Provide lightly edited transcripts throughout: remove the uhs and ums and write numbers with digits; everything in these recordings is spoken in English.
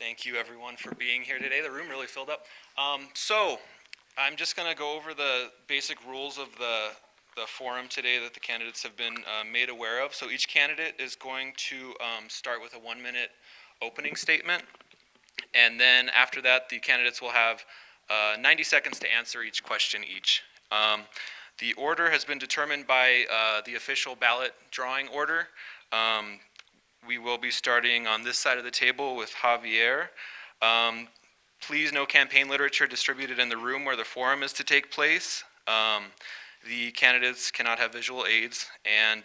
Thank you everyone for being here today. The room really filled up. So I'm just going to go over the basic rules of the forum today that the candidates have been made aware of. So each candidate is going to start with a 1-minute opening statement, and then after that the candidates will have 90 seconds to answer each question each. The order has been determined by the official ballot drawing order. We will be starting on this side of the table with Javier. Please, no campaign literature distributed in the room where the forum is to take place. The candidates cannot have visual aids, and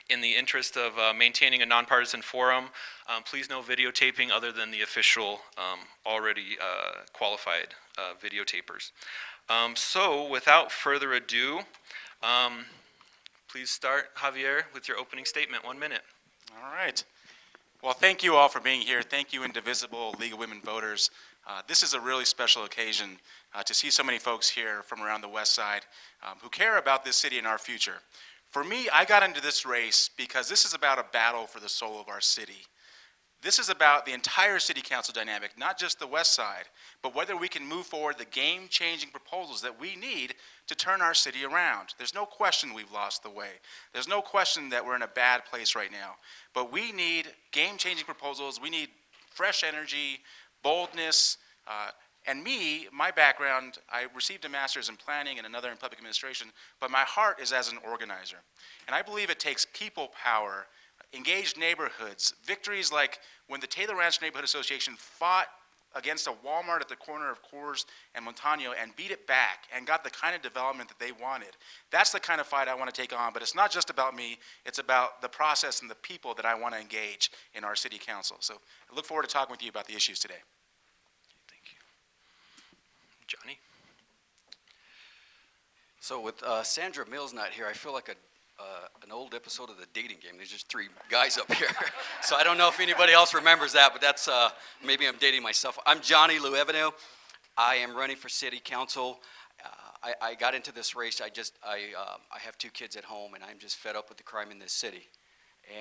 in the interest of maintaining a nonpartisan forum, please no videotaping other than the official already qualified videotapers. So without further ado, please start, Javier, with your opening statement. 1 minute. All right. Well, thank you all for being here. Thank you, Indivisible League of Women Voters. This is a really special occasion to see so many folks here from around the West Side who care about this city and our future. For me, I got into this race because this is about a battle for the soul of our city. This is about the entire city council dynamic, not just the West Side, but whether we can move forward the game-changing proposals that we need to turn our city around. There's no question we've lost the way. There's no question that we're in a bad place right now. But we need game-changing proposals. We need fresh energy, boldness, and me, my background, I received a master's in planning and another in public administration, but my heart is as an organizer. And I believe it takes people power, engaged neighborhoods, victories like when the Taylor Ranch Neighborhood Association fought against a Walmart at the corner of Coors and Montano and beat it back and got the kind of development that they wanted. That's the kind of fight I want to take on, but it's not just about me, it's about the process and the people that I want to engage in our city council. So I look forward to talking with you about the issues today. Thank you. Johnny? So with Sandra Mills not here, I feel like an old episode of the dating game. There's just three guys up here. So I don't know if anybody else remembers that, but that's, maybe I'm dating myself. I'm Johnny Luevano. I am running for city council. I got into this race. I have 2 kids at home, and I'm just fed up with the crime in this city.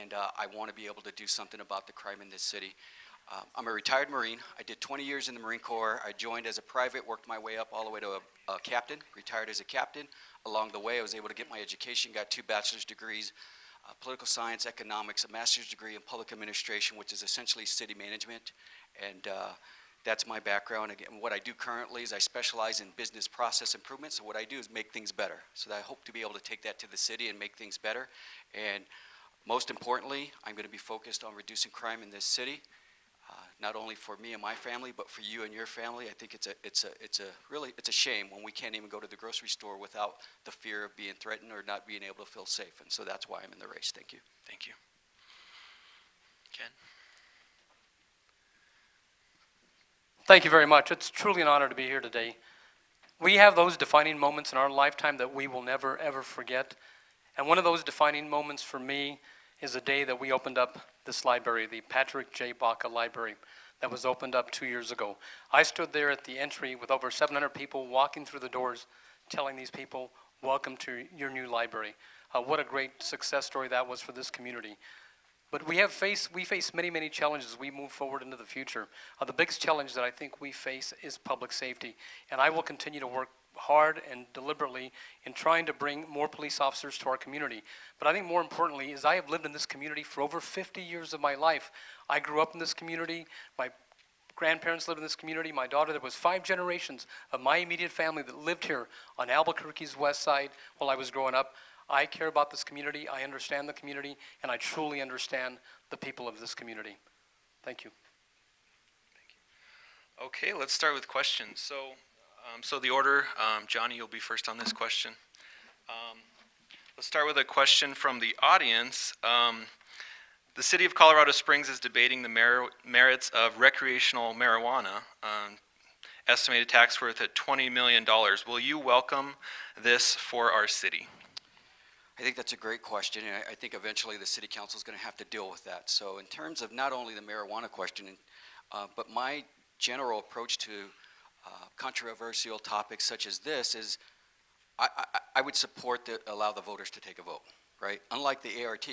And I want to be able to do something about the crime in this city. I'm a retired Marine. I did 20 years in the Marine Corps. I joined as a private, worked my way up all the way to a captain, retired as a captain. Along the way, I was able to get my education, got 2 bachelor's degrees, political science, economics, a master's degree in public administration, which is essentially city management. And that's my background. Again, what I do currently is I specialize in business process improvement. So what I do is make things better. So that I hope to be able to take that to the city and make things better. And most importantly, I'm going to be focused on reducing crime in this city. Not only for me and my family, but for you and your family. I think it's a shame when we can't even go to the grocery store without the fear of being threatened or not being able to feel safe. And so that's why I'm in the race. Thank you. Thank you. Ken? Thank you very much. It's truly an honor to be here today. We have those defining moments in our lifetime that we will never, ever forget. And one of those defining moments for me is the day that we opened up this library, the Patrick J. Baca Library, that was opened up 2 years ago. I stood there at the entry with over 700 people walking through the doors, telling these people, welcome to your new library. What a great success story that was for this community. But we face many, many challenges as we move forward into the future. The biggest challenge that I think we face is public safety. And I will continue to work hard and deliberately in trying to bring more police officers to our community. But I think more importantly is I have lived in this community for over 50 years of my life. I grew up in this community. My grandparents lived in this community. My daughter, there was 5 generations of my immediate family that lived here on Albuquerque's west side while I was growing up. I care about this community, I understand the community, and I truly understand the people of this community. Thank you. Okay, let's start with questions. So the order, Johnny, you'll be first on this question. Let's start with a question from the audience. The city of Colorado Springs is debating the merits of recreational marijuana, estimated tax worth at $20 million. Will you welcome this for our city? I think that's a great question, and I think eventually the city council is going to have to deal with that. So in terms of not only the marijuana question, but my general approach to controversial topics such as this is I would support that allow the voters to take a vote, right? Unlike the ART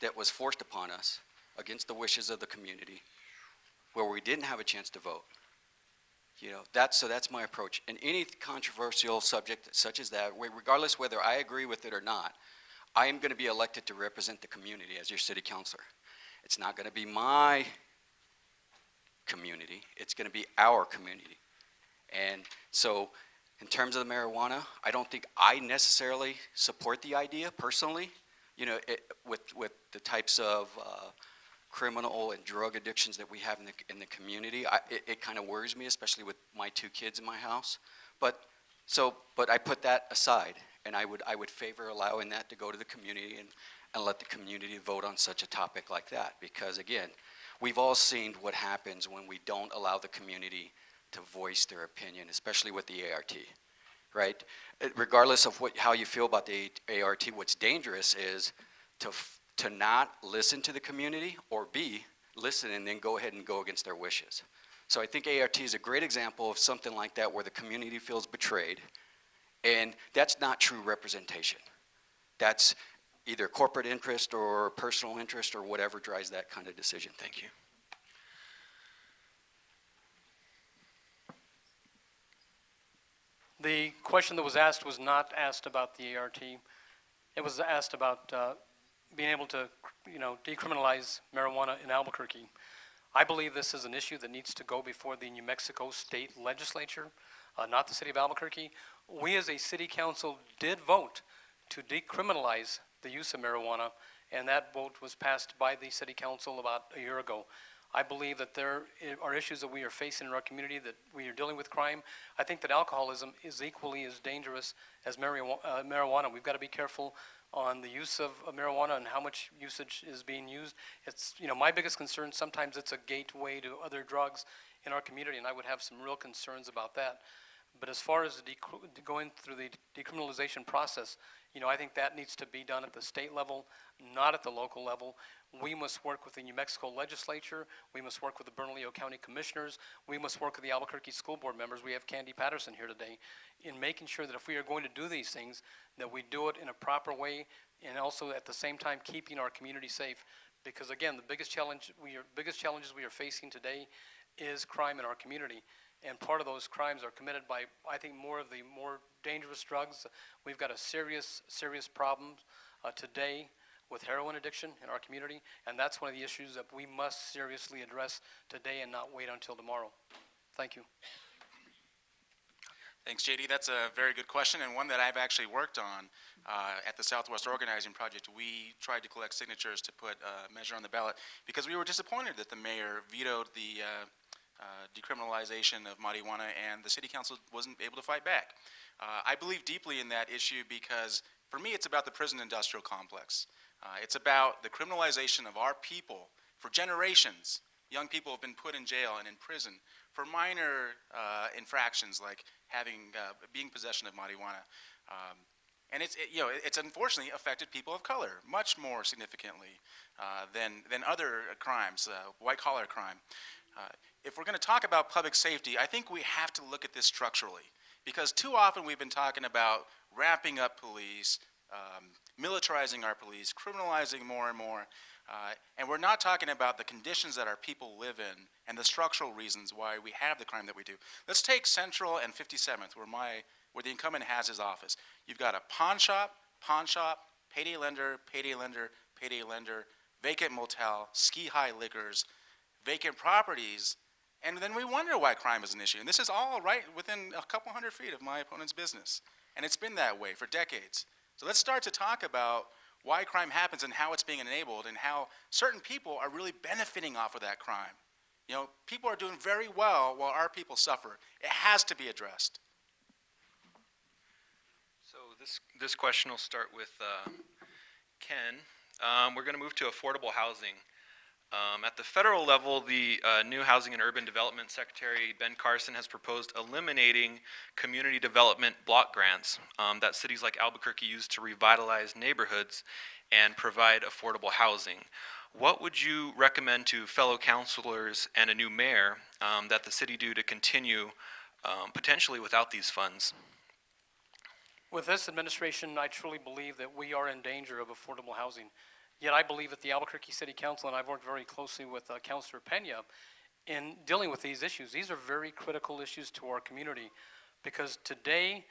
that was forced upon us against the wishes of the community, where we didn't have a chance to vote. So that's my approach. And any controversial subject such as that, regardless whether I agree with it or not, I am going to be elected to represent the community as your city councilor. It's not going to be my community, it's going to be our community. And so in terms of the marijuana, I don't think I necessarily support the idea personally, with the types of criminal and drug addictions that we have in the community. It kind of worries me, especially with my 2 kids in my house. But I put that aside, and I would favor allowing that to go to the community and let the community vote on such a topic like that. Because again, we've all seen what happens when we don't allow the community to voice their opinion, especially with the ART, right? Regardless of how you feel about the ART, what's dangerous is to not listen to the community, or B, listen and then go ahead and go against their wishes. So I think ART is a great example of something like that where the community feels betrayed, and that's not true representation. That's either corporate interest or personal interest or whatever drives that kind of decision. Thank you. The question that was asked was not asked about the ART. It was asked about being able to, decriminalize marijuana in Albuquerque. I believe this is an issue that needs to go before the New Mexico State Legislature, not the city of Albuquerque. We as a city council did vote to decriminalize the use of marijuana, and that vote was passed by the city council about a year ago. I believe that there are issues that we are facing in our community, that we are dealing with crime. I think that alcoholism is equally as dangerous as marijuana. We've got to be careful on the use of marijuana and how much usage is being used. It's, my biggest concern, sometimes it's a gateway to other drugs in our community, and I would have some real concerns about that. But as far as going through the decriminalization process, I think that needs to be done at the state level, not at the local level. We must work with the New Mexico legislature. We must work with the Bernalillo County commissioners. We must work with the Albuquerque school board members. We have Candy Patterson here today in making sure that if we are going to do these things, that we do it in a proper way, and also at the same time keeping our community safe. Because again, the biggest challenges we are facing today is crime in our community. And part of those crimes are committed by, I think, more of the more dangerous drugs. We've got a serious problem today with heroin addiction in our community, and that's one of the issues that we must seriously address today and not wait until tomorrow. Thank you. Thanks, JD. That's a very good question, and one that I've actually worked on at the Southwest Organizing Project. We tried to collect signatures to put a measure on the ballot because we were disappointed that the mayor vetoed the decriminalization of marijuana, and the city council wasn't able to fight back. I believe deeply in that issue because, for me, it's about the prison industrial complex. It's about the criminalization of our people for generations. Young people have been put in jail and in prison for minor infractions like being possession of marijuana. And it's unfortunately affected people of color much more significantly than other crimes, white-collar crime. If we're going to talk about public safety, I think we have to look at this structurally, because too often we've been talking about ramping up police, militarizing our police, criminalizing more and more, and we're not talking about the conditions that our people live in and the structural reasons why we have the crime that we do. Let's take Central and 57th, where the incumbent has his office. You've got a pawn shop, payday lender, vacant motel, ski-high liquors, vacant properties, and then we wonder why crime is an issue. And this is all right within a couple 100 feet of my opponent's business. And it's been that way for decades. So let's start to talk about why crime happens and how it's being enabled and how certain people are really benefiting off of that crime. People are doing very well while our people suffer. It has to be addressed. So this question will start with Ken. We're going to move to affordable housing. At the federal level, the new Housing and Urban Development Secretary, Ben Carson, has proposed eliminating community development block grants that cities like Albuquerque use to revitalize neighborhoods and provide affordable housing. What would you recommend to fellow councilors and a new mayor that the city do to continue potentially without these funds? With this administration, I truly believe that we are in danger of affordable housing. Yet I believe that the Albuquerque City Council, and I've worked very closely with Councilor Pena, in dealing with these issues. These are very critical issues to our community because today,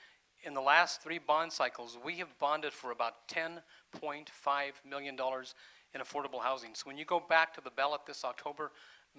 in the last 3 bond cycles, we have bonded for about $10.5 million in affordable housing. So when you go back to the ballot this October,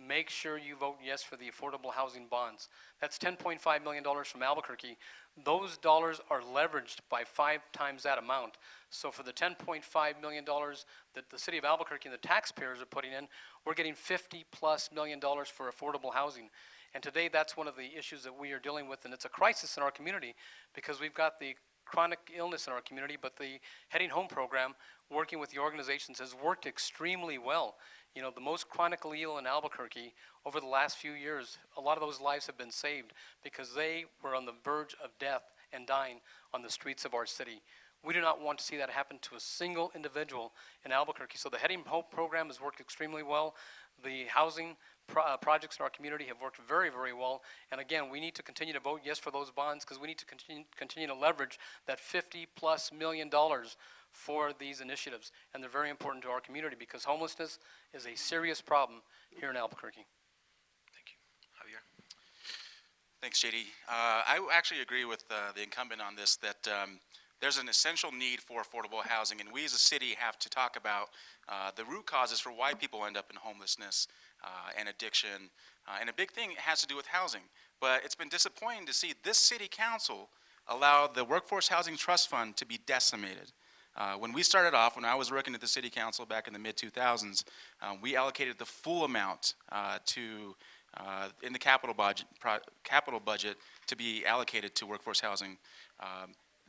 make sure you vote yes for the affordable housing bonds. That's $10.5 million from Albuquerque. Those dollars are leveraged by 5 times that amount. So for the $10.5 million that the city of Albuquerque and the taxpayers are putting in, we're getting $50+ million for affordable housing. And today that's one of the issues that we are dealing with, and it's a crisis in our community because we've got the chronic illness in our community, but the Heading Home program, working with the organizations, has worked extremely well. You know, the most chronically ill in Albuquerque over the last few years, a lot of those lives have been saved because they were on the verge of death and dying on the streets of our city. We do not want to see that happen to a single individual in Albuquerque. So the Heading Home program has worked extremely well. The housing projects in our community have worked very, very well. And again, we need to continue to vote yes for those bonds because we need to continue to leverage that $50+ million for these initiatives. And they're very important to our community because homelessness is a serious problem here in Albuquerque. Thank you. Javier? Thanks, JD. I actually agree with the incumbent on this, that there's an essential need for affordable housing, and we as a city have to talk about the root causes for why people end up in homelessness and addiction. And a big thing has to do with housing. But it's been disappointing to see this city council allow the Workforce Housing Trust Fund to be decimated. When we started off, when I was working at the city council back in the mid-2000s, we allocated the full amount in the capital budget to be allocated to workforce housing.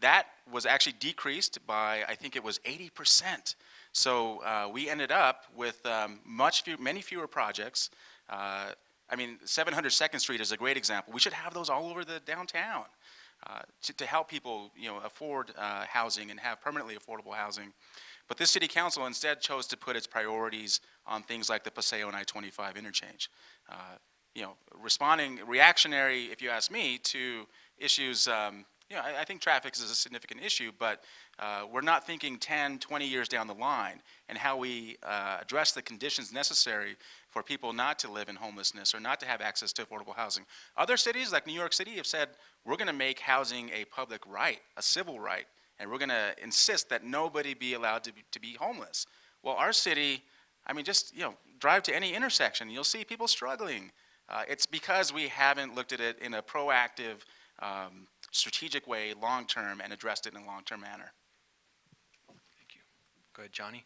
That was actually decreased by, I think it was 80%. So we ended up with many fewer projects. I mean, 700 2nd Street is a great example. We should have those all over the downtown to help people, afford housing and have permanently affordable housing. But this city council instead chose to put its priorities on things like the Paseo and I-25 interchange. Responding reactionary, if you ask me, to issues. I think traffic is a significant issue, but we're not thinking 10, 20 years down the line and how we address the conditions necessary for people not to live in homelessness or not to have access to affordable housing. Other cities like New York City have said, we're going to make housing a public right, a civil right, and we're going to insist that nobody be allowed to be homeless. Well, our city, just drive to any intersection, you'll see people struggling. It's because we haven't looked at it in a proactive, strategic way, long-term, and addressed it in a long-term manner. Thank you. Go ahead, Johnny.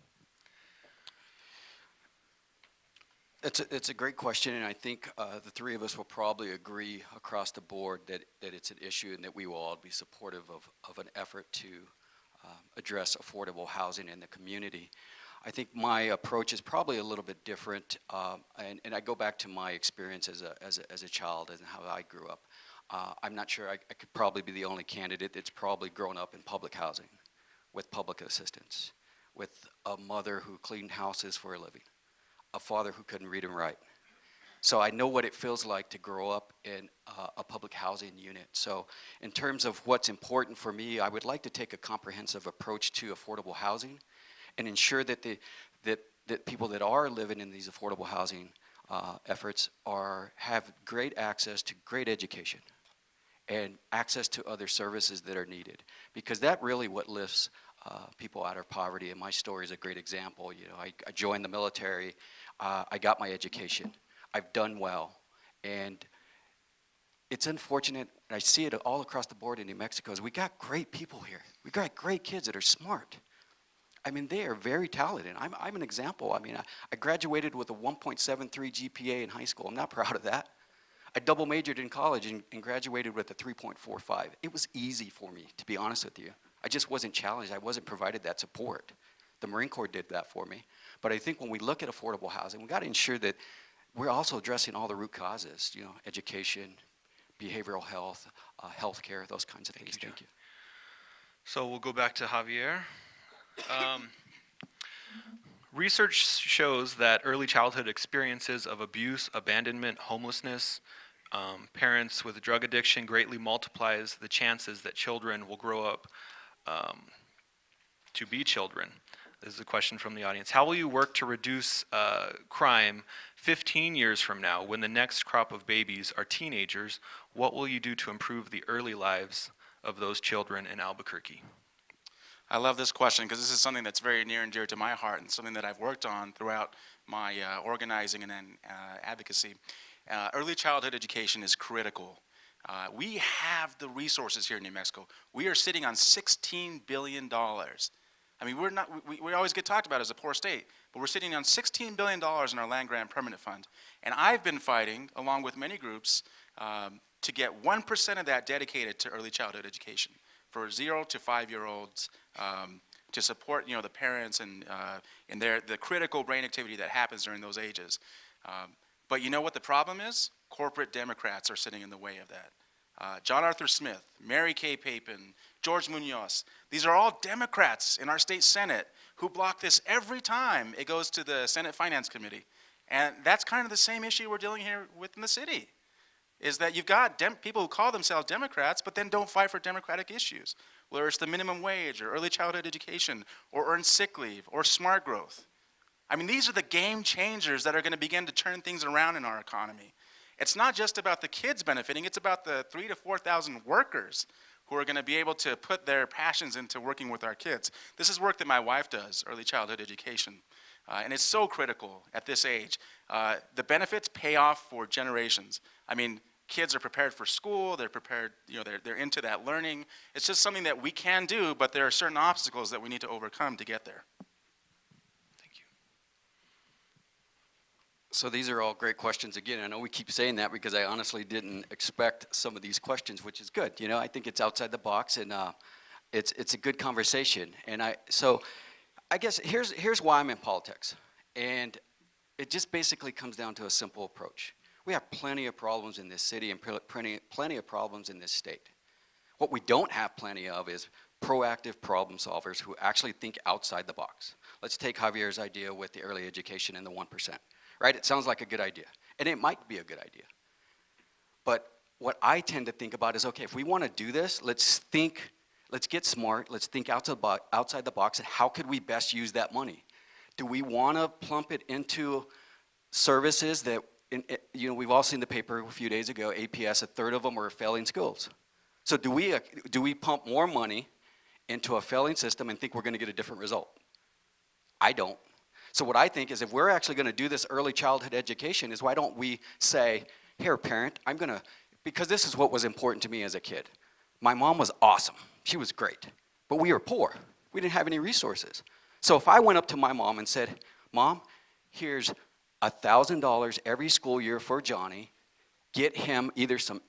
It's a great question, and I think the three of us will probably agree across the board that it's an issue and that we will all be supportive of an effort to address affordable housing in the community. I think my approach is probably a little bit different, and I go back to my experience as a child and how I grew up. I'm not sure I could probably be the only candidate that's probably grown up in public housing with public assistance, with a mother who cleaned houses for a living, a father who couldn't read and write. So I know what it feels like to grow up in a public housing unit. So in terms of what's important for me, I would like to take a comprehensive approach to affordable housing and ensure that that people that are living in these affordable housing efforts have great access to great education and access to other services that are needed, because that really what lifts people out of poverty. And my story is a great example. I joined the military, I got my education, I've done well, and it's unfortunate, and I see it all across the board in New Mexico, is we got great people here. We got great kids that are smart. They are very talented. I'm an example. I graduated with a 1.73 GPA in high school. I'm not proud of that. I double majored in college and graduated with a 3.45. It was easy for me, to be honest with you. I just wasn't challenged. I wasn't provided that support. The Marine Corps did that for me. But I think when we look at affordable housing, we got to ensure that we're also addressing all the root causes, education, behavioral health, healthcare, those kinds of things. Thank you. So we'll go back to Javier. Research shows that early childhood experiences of abuse, abandonment, homelessness, parents with drug addiction greatly multiplies the chances that children will grow up to be children. is a question from the audience. How will you work to reduce crime 15 years from now when the next crop of babies are teenagers? What will you do to improve the early lives of those children in Albuquerque? I love this question because this is something that's very near and dear to my heart and something that I've worked on throughout my organizing and advocacy. Early childhood education is critical. We have the resources here in New Mexico. We are sitting on $16 billion. I mean, we always get talked about as a poor state, but we're sitting on $16 billion in our land grant permanent fund. And I've been fighting, along with many groups, to get 1% of that dedicated to early childhood education for 0 to 5-year-olds, to support the parents and the critical brain activity that happens during those ages. But you know what the problem is? Corporate Democrats are sitting in the way of that. John Arthur Smith, Mary Kay Papin, George Munoz, these are all Democrats in our state Senate who block this every time it goes to the Senate Finance Committee. And that's kind of the same issue we're dealing here with in the city, is that you've got people who call themselves Democrats but then don't fight for democratic issues, whether it's the minimum wage or early childhood education or earned sick leave or smart growth. I mean, these are the game changers that are going to begin to turn things around in our economy. It's not just about the kids benefiting, it's about the 3,000 to 4,000 workers who are going to be able to put their passions into working with our kids. This is work that my wife does, early childhood education. And it's so critical at this age. The benefits pay off for generations. I mean, kids are prepared for school, they're prepared, they're into that learning. It's just something that we can do, but there are certain obstacles that we need to overcome to get there. So these are all great questions. Again, I know we keep saying that because I honestly didn't expect some of these questions, which is good. I think it's outside the box, and it's a good conversation. And so I guess here's why I'm in politics. And it just basically comes down to a simple approach. We have plenty of problems in this city and plenty of problems in this state. What we don't have plenty of is proactive problem solvers who actually think outside the box. Let's take Javier's idea with the early education and the 1%. Right? It sounds like a good idea, and it might be a good idea. But what I tend to think about is, okay, if we want to do this, let's get smart, let's think outside the box, and how could we best use that money? Do we want to plump it into services that, we've all seen the paper a few days ago, APS, a third of them are failing schools. So do we pump more money into a failing system and think we're going to get a different result? I don't. So what I think is, if we're actually going to do this early childhood education, is why don't we say, here, parent, because this is what was important to me as a kid. My mom was awesome. She was great. But we were poor. We didn't have any resources. So if I went up to my mom and said, Mom, here's $1,000 every school year for Johnny, get him either some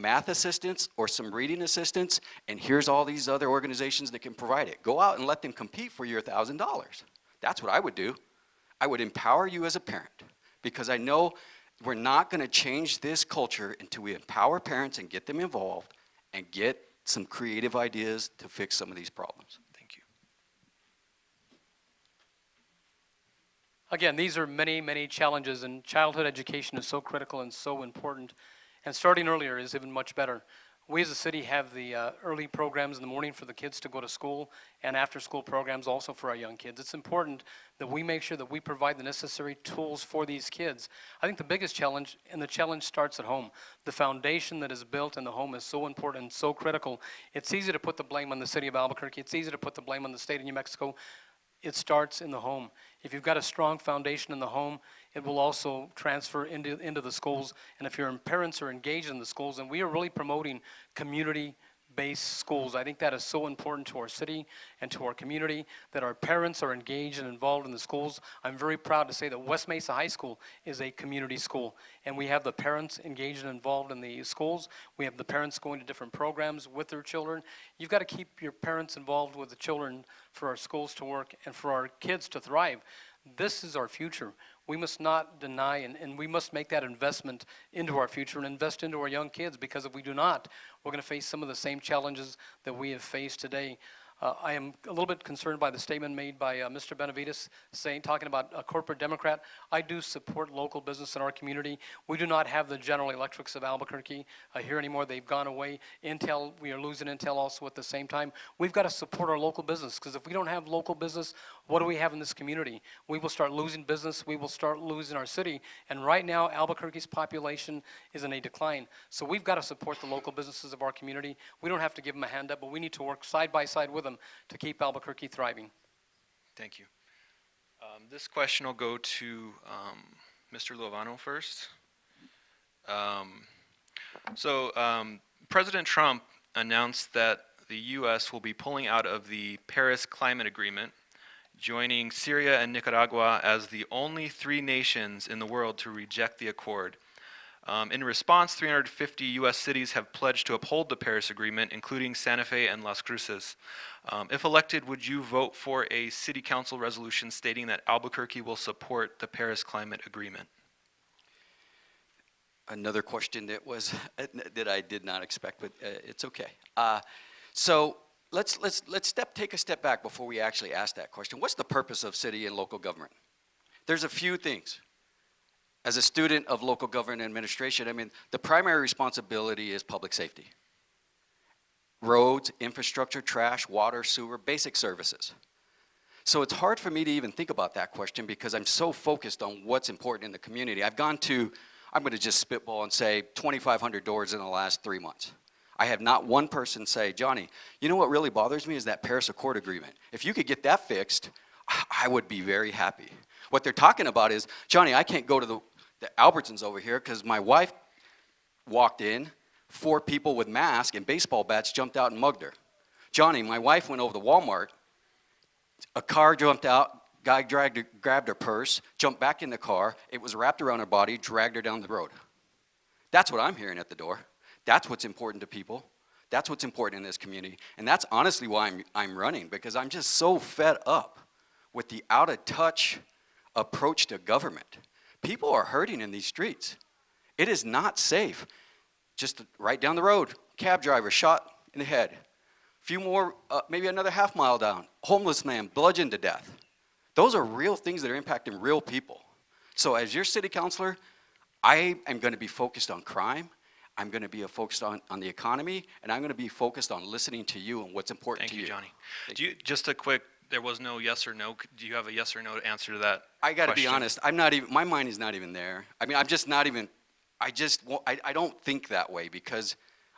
math assistance or some reading assistance, and here's all these other organizations that can provide it. Go out and let them compete for your $1,000. That's what I would do. I would empower you as a parent, because I know we're not going to change this culture until we empower parents and get them involved and get some creative ideas to fix some of these problems. Thank you. Again, these are many, many challenges, and childhood education is so critical and so important. And starting earlier is even much better. We as a city have the early programs in the morning for the kids to go to school, and after school programs also for our young kids. It's important that we make sure that we provide the necessary tools for these kids. I think the biggest challenge, and the challenge starts at home. The foundation that is built in the home is so important and so critical. It's easy to put the blame on the city of Albuquerque. It's easy to put the blame on the state of New Mexico. It starts in the home. If you've got a strong foundation in the home, it will also transfer into the schools. And if your parents are engaged in the schools, and we are really promoting community-based schools. I think that is so important to our city and to our community, that our parents are engaged and involved in the schools. I'm very proud to say that West Mesa High School is a community school, and we have the parents engaged and involved in the schools. We have the parents going to different programs with their children. You've got to keep your parents involved with the children for our schools to work and for our kids to thrive. This is our future. We must not deny, and we must make that investment into our future and invest into our young kids, because if we do not, we're going to face some of the same challenges that we have faced today. I am a little bit concerned by the statement made by Mr. Benavidez talking about a corporate Democrat. I do support local business in our community. We do not have the General Electrics of Albuquerque here anymore. They've gone away. Intel, we are losing Intel also at the same time. We've got to support our local business, because if we don't have local business, what do we have in this community? We will start losing business, we will start losing our city, and right now Albuquerque's population is in a decline. So we've got to support the local businesses of our community. We don't have to give them a hand up, but we need to work side by side with them to keep Albuquerque thriving. Thank you. This question will go to Mr. Luevano first. President Trump announced that the U.S. will be pulling out of the Paris Climate Agreement, joining Syria and Nicaragua as the only 3 nations in the world to reject the accord. In response, 350 U.S. cities have pledged to uphold the Paris Agreement, including Santa Fe and Las Cruces. If elected, would you vote for a city council resolution stating that Albuquerque will support the Paris Climate Agreement? Another question that was that I did not expect, but it's okay. So let's take a step back before we actually ask that question. What's the purpose of city and local government? There's a few things. As a student of local government administration, I mean, the primary responsibility is public safety. Roads, infrastructure, trash, water, sewer, basic services. So it's hard for me to even think about that question because I'm so focused on what's important in the community. I'm going to just spitball and say 2,500 doors in the last 3 months. I have not one person say, Johnny, you know what really bothers me is that Paris Accord agreement. If you could get that fixed, I would be very happy. What they're talking about is, Johnny, I can't go to the Albertsons over here because my wife walked in, 4 people with masks and baseball bats jumped out and mugged her. Johnny, my wife went over to Walmart, a car jumped out, guy grabbed her purse, jumped back in the car, it was wrapped around her body, dragged her down the road. That's what I'm hearing at the door. That's what's important to people. That's what's important in this community. And that's honestly why I'm running, because I'm just so fed up with the out-of-touch approach to government. People are hurting in these streets. It is not safe. Just right down the road, cab driver shot in the head. A few more, maybe another half mile down, homeless man bludgeoned to death. Those are real things that are impacting real people. So as your city councilor, I am going to be focused on crime. I'm going to be focused on the economy, and I'm going to be focused on listening to you and what's important to you. Thank you, Johnny. Just a quick, there was no yes or no. Do you have a yes or no answer to that I got to be question? honest. I'm not even. My mind is not even there. I mean, I'm just not even. I don't think that way because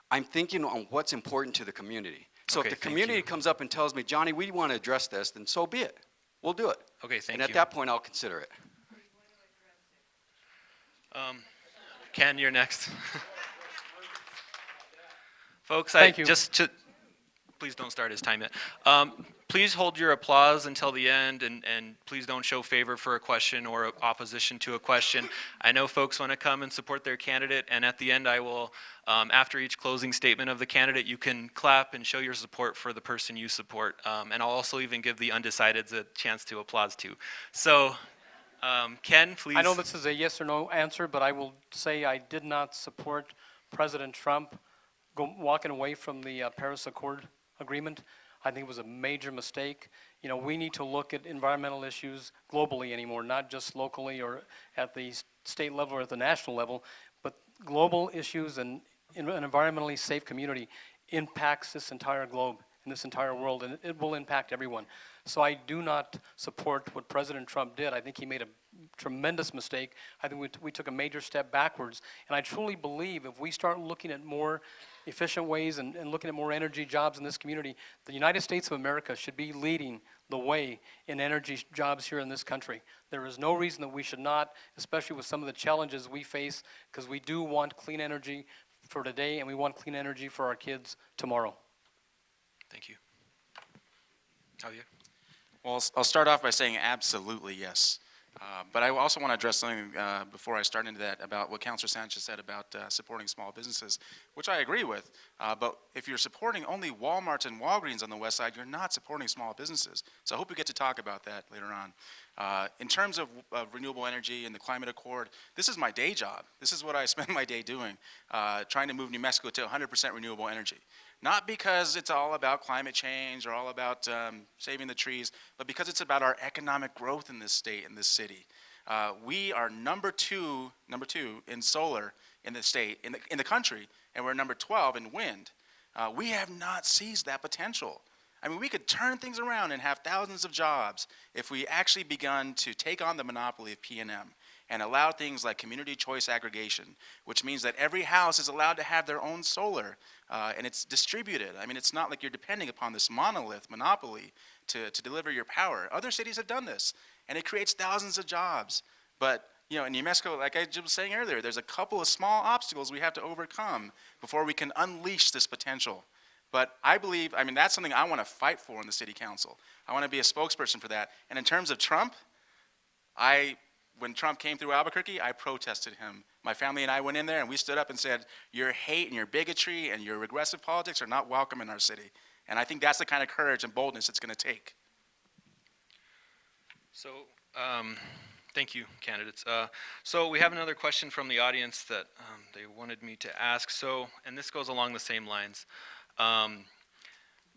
I'm thinking on what's important to the community. So Okay, if the thank community you. comes up and tells me, Johnny, we want to address this, then so be it. We'll do it. Okay, thank And at you. that point, I'll consider it. Ken, you're next. Folks, Thank you. please don't start his time yet. Please hold your applause until the end, and please don't show favor for a question or opposition to a question. I know folks want to come and support their candidate, and at the end I will, after each closing statement of the candidate, you can clap and show your support for the person you support. And I'll also even give the undecideds a chance to applause too. So, Ken, please. I know this is a yes or no answer, but I will say I did not support President Trump walking away from the Paris Accord agreement. I think it was a major mistake. You know, we need to look at environmental issues globally anymore, not just locally or at the state level or at the national level, but global issues and an environmentally safe community impacts this entire globe and this entire world, and it will impact everyone. So I do not support what President Trump did. I think he made a tremendous mistake. I think we took a major step backwards. And I truly believe if we start looking at more efficient ways and looking at more energy jobs in this community, the United States of America should be leading the way in energy jobs here in this country. There is no reason that we should not, especially with some of the challenges we face, because we do want clean energy for today and we want clean energy for our kids tomorrow. Thank you. Javier? Well, I'll start off by saying absolutely yes. But I also want to address something before I start into that about what Councilor Sanchez said about supporting small businesses, which I agree with. But if you're supporting only Walmarts and Walgreens on the west side, you're not supporting small businesses. So I hope we get to talk about that later on. In terms of renewable energy and the climate accord, this is my day job. This is what I spend my day doing, trying to move New Mexico to 100% renewable energy. Not because it's all about climate change or all about saving the trees, but because it's about our economic growth in this state, in this city. We are number two in solar in the state, in the country, and we're number 12 in wind. We have not seized that potential. I mean, we could turn things around and have thousands of jobs if we actually begun to take on the monopoly of P&M and allow things like community choice aggregation, which means that every house is allowed to have their own solar, and it's distributed. I mean, it's not like you're depending upon this monolith monopoly to deliver your power. Other cities have done this, and it creates thousands of jobs. But you know, in New Mexico, like I was saying earlier, there's a couple of small obstacles we have to overcome before we can unleash this potential. But I believe, I mean, that's something I want to fight for in the city council. I want to be a spokesperson for that. And in terms of Trump, when Trump came through Albuquerque, I protested him. My family and I went in there and we stood up and said, your hate and your bigotry and your regressive politics are not welcome in our city. And I think that's the kind of courage and boldness it's going to take. So, thank you, candidates. So we have another question from the audience that they wanted me to ask. So, and this goes along the same lines.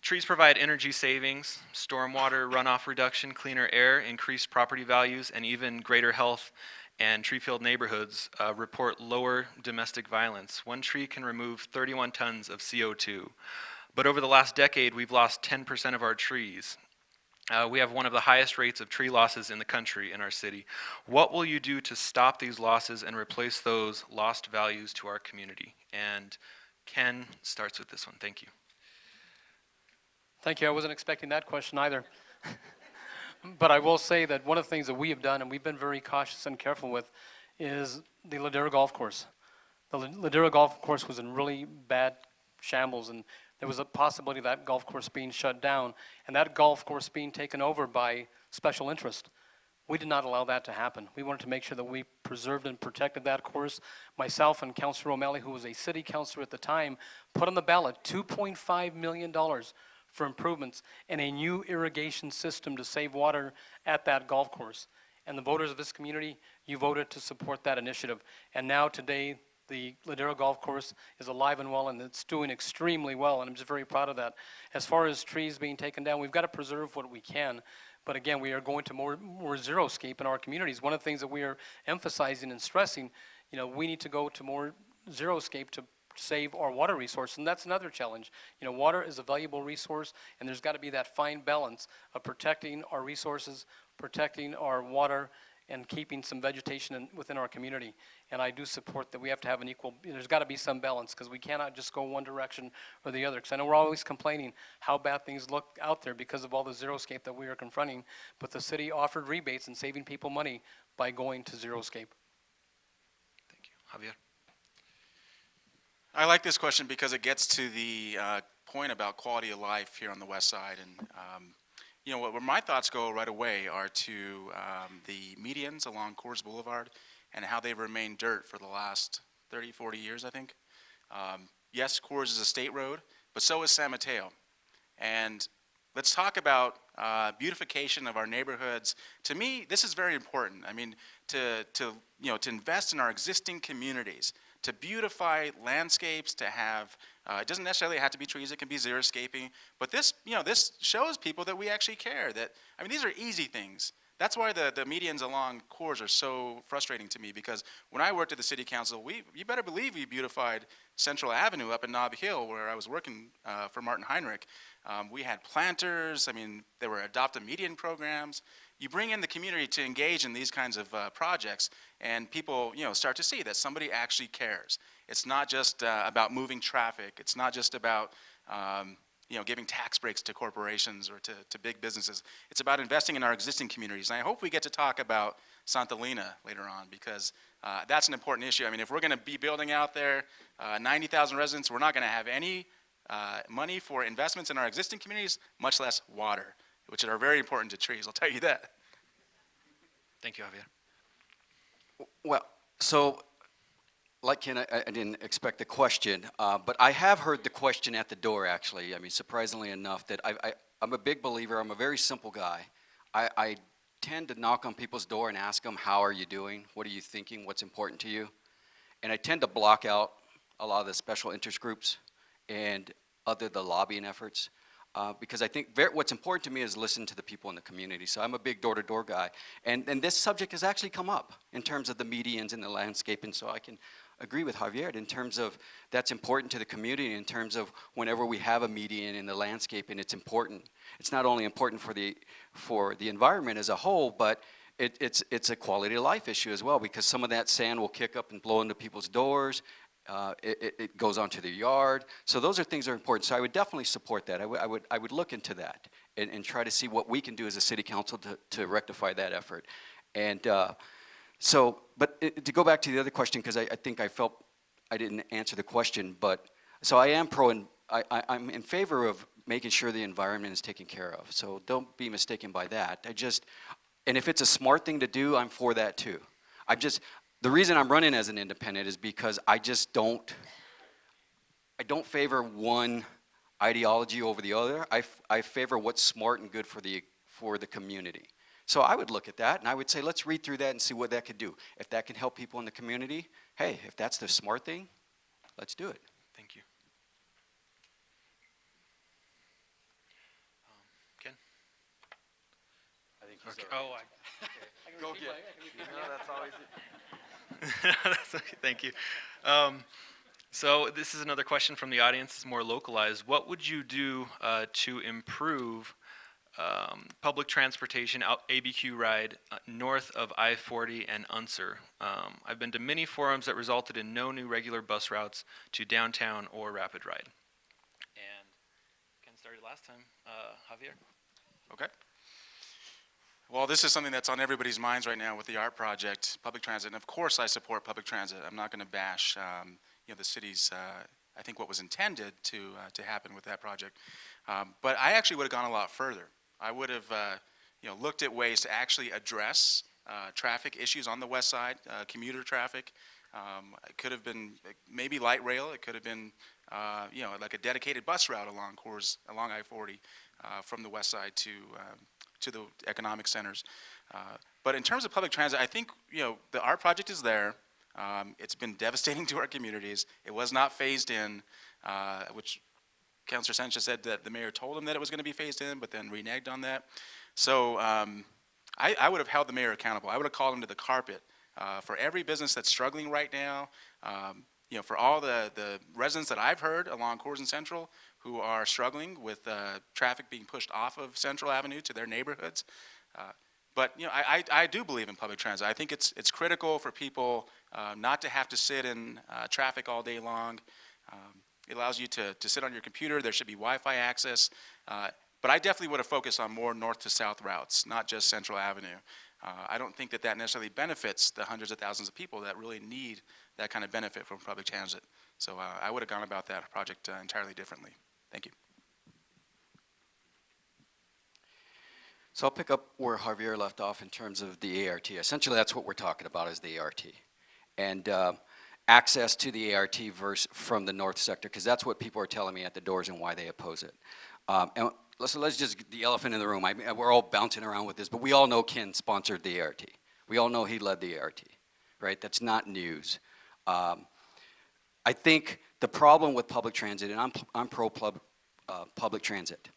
Trees provide energy savings, stormwater runoff reduction, cleaner air, increased property values, and even greater health. And tree-filled neighborhoods report lower domestic violence. One tree can remove 31 tons of CO2. But over the last decade, we've lost 10% of our trees. We have one of the highest rates of tree losses in the country in our city. What will you do to stop these losses and replace those lost values to our community? And Ken starts with this one. Thank you. Thank you. I wasn't expecting that question either. But I will say that one of the things that we have done, and we've been very cautious and careful with, is the Ladera Golf Course. The Ladera Golf Course was in really bad shambles, and there was a possibility of that golf course being shut down, and that golf course being taken over by special interest. We did not allow that to happen. We wanted to make sure that we preserved and protected that course. Myself and Councilor O'Malley, who was a city councilor at the time, put on the ballot $2.5 million for improvements and a new irrigation system to save water at that golf course. And the voters of this community, you voted to support that initiative. And now today, the Ladera Golf Course is alive and well, and it's doing extremely well, and I'm just very proud of that. As far as trees being taken down, we've got to preserve what we can. But again, we are going to more xeriscape in our communities. One of the things that we are emphasizing and stressing, you know, we need to go to more xeriscape to save our water resource, and that's another challenge. You know, water is a valuable resource, and there's got to be that fine balance of protecting our resources, protecting our water, and keeping some vegetation within our community. And I do support that we have to have an equal, there's got to be some balance, because we cannot just go one direction or the other. Because I know we're always complaining how bad things look out there because of all the xeriscape that we are confronting, but the city offered rebates and saving people money by going to xeriscape. Thank you. Javier? I like this question because it gets to the point about quality of life here on the west side. And you know, where my thoughts go right away are to the medians along Coors Boulevard and how they've remained dirt for the last 30, 40 years, I think. Yes, Coors is a state road, but so is San Mateo. And let's talk about beautification of our neighborhoods. To me, this is very important. I mean, to invest in our existing communities, to beautify landscapes, to have, it doesn't necessarily have to be trees, it can be xeriscaping, but this, you know, this shows people that we actually care, that, I mean, these are easy things. That's why the medians along Coors are so frustrating to me, because when I worked at the city council, you better believe we beautified Central Avenue up in Nob Hill, where I was working for Martin Heinrich. We had planters, I mean, there were adopt a median programs. You bring in the community to engage in these kinds of projects, and people, you know, start to see that somebody actually cares. It's not just about moving traffic. It's not just about, you know, giving tax breaks to corporations or to big businesses. It's about investing in our existing communities. And I hope we get to talk about Santa Lena later on, because that's an important issue. I mean, if we're going to be building out there 90,000 residents, we're not going to have any money for investments in our existing communities, much less water, which are very important to trees, I'll tell you that. Thank you, Javier. Well, so like Ken, I didn't expect the question, but I have heard the question at the door, actually. I mean, surprisingly enough, that I'm a big believer. I'm a very simple guy. I tend to knock on people's door and ask them, how are you doing? What are you thinking? What's important to you? And I tend to block out a lot of the special interest groups and the lobbying efforts. Because I think what's important to me is listen to the people in the community. So I'm a big door-to-door guy. And this subject has actually come up in terms of the medians and the landscape. And so I can agree with Javier in terms of that's important to the community, in terms of whenever we have a median in the landscape, and it's important. It's not only important for the environment as a whole, but it's a quality of life issue as well, because some of that sand will kick up and blow into people's doors. It goes onto their yard. So those are things that are important. So I would definitely support that. I would look into that and try to see what we can do as a city council to rectify that effort. And to go back to the other question, because I think I felt I didn't answer the question, but so I am I'm in favor of making sure the environment is taken care of. So don't be mistaken by that. And if it's a smart thing to do, I'm for that too. The reason I'm running as an independent is because I don't favor one ideology over the other. I favor what's smart and good for the community. So I would look at that and I would say, let's read through that and see what that could do. If that can help people in the community, hey, if that's the smart thing, let's do it. Thank you. Ken? I think he's Okay. Oh, Go get that's always it. That's okay. Thank you. So this is another question from the audience. It's more localized. What would you do to improve public transportation ABQ ride north of I-40 and Unser? I've been to many forums that resulted in no new regular bus routes to downtown or rapid ride. And Ken started last time. Javier? Okay. Well, this is something that's on everybody's minds right now with the ART project, public transit. And of course I support public transit. I'm not going to bash the city's, I think what was intended to happen with that project. But I actually would have gone a lot further. I would have looked at ways to actually address traffic issues on the west side, commuter traffic. It could have been maybe light rail. It could have been like a dedicated bus route along I-40 from the west side to the economic centers. But in terms of public transit, I think the ART project is there. It's been devastating to our communities. It was not phased in, which Councilor Sanchez said that the mayor told him that it was going to be phased in, but then reneged on that. So I would have held the mayor accountable. I would have called him to the carpet for every business that's struggling right now. For all the residents that I've heard along Coors and Central who are struggling with traffic being pushed off of Central Avenue to their neighborhoods. But I do believe in public transit. I think it's critical for people not to have to sit in traffic all day long. It allows you to sit on your computer. There should be Wi-Fi access. But I definitely would have focused on more north to south routes, not just Central Avenue. I don't think that necessarily benefits the hundreds of thousands of people that really need that kind of benefit from public transit. So I would have gone about that project entirely differently. Thank you. So I'll pick up where Javier left off in terms of the ART. Essentially, that's what we're talking about is the ART. And access to the ART from the north sector, because that's what people are telling me at the doors and why they oppose it. And let's just get the elephant in the room. We're all bouncing around with this, but we all know Ken sponsored the ART. We all know he led the ART, right? That's not news. I think the problem with public transit, and I'm pro public transit.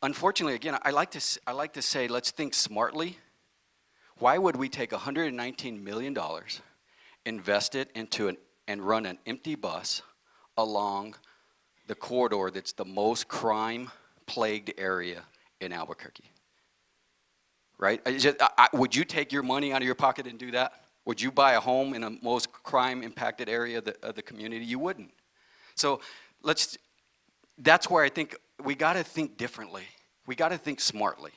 Unfortunately, again, I like to say, let's think smartly. Why would we take $119 million, invest it into and run an empty bus along the corridor that's the most crime-plagued area in Albuquerque? Right? Would you take your money out of your pocket and do that? Would you buy a home in the most crime-impacted area of the community? You wouldn't. So that's where I think we got to think differently. We got to think smartly.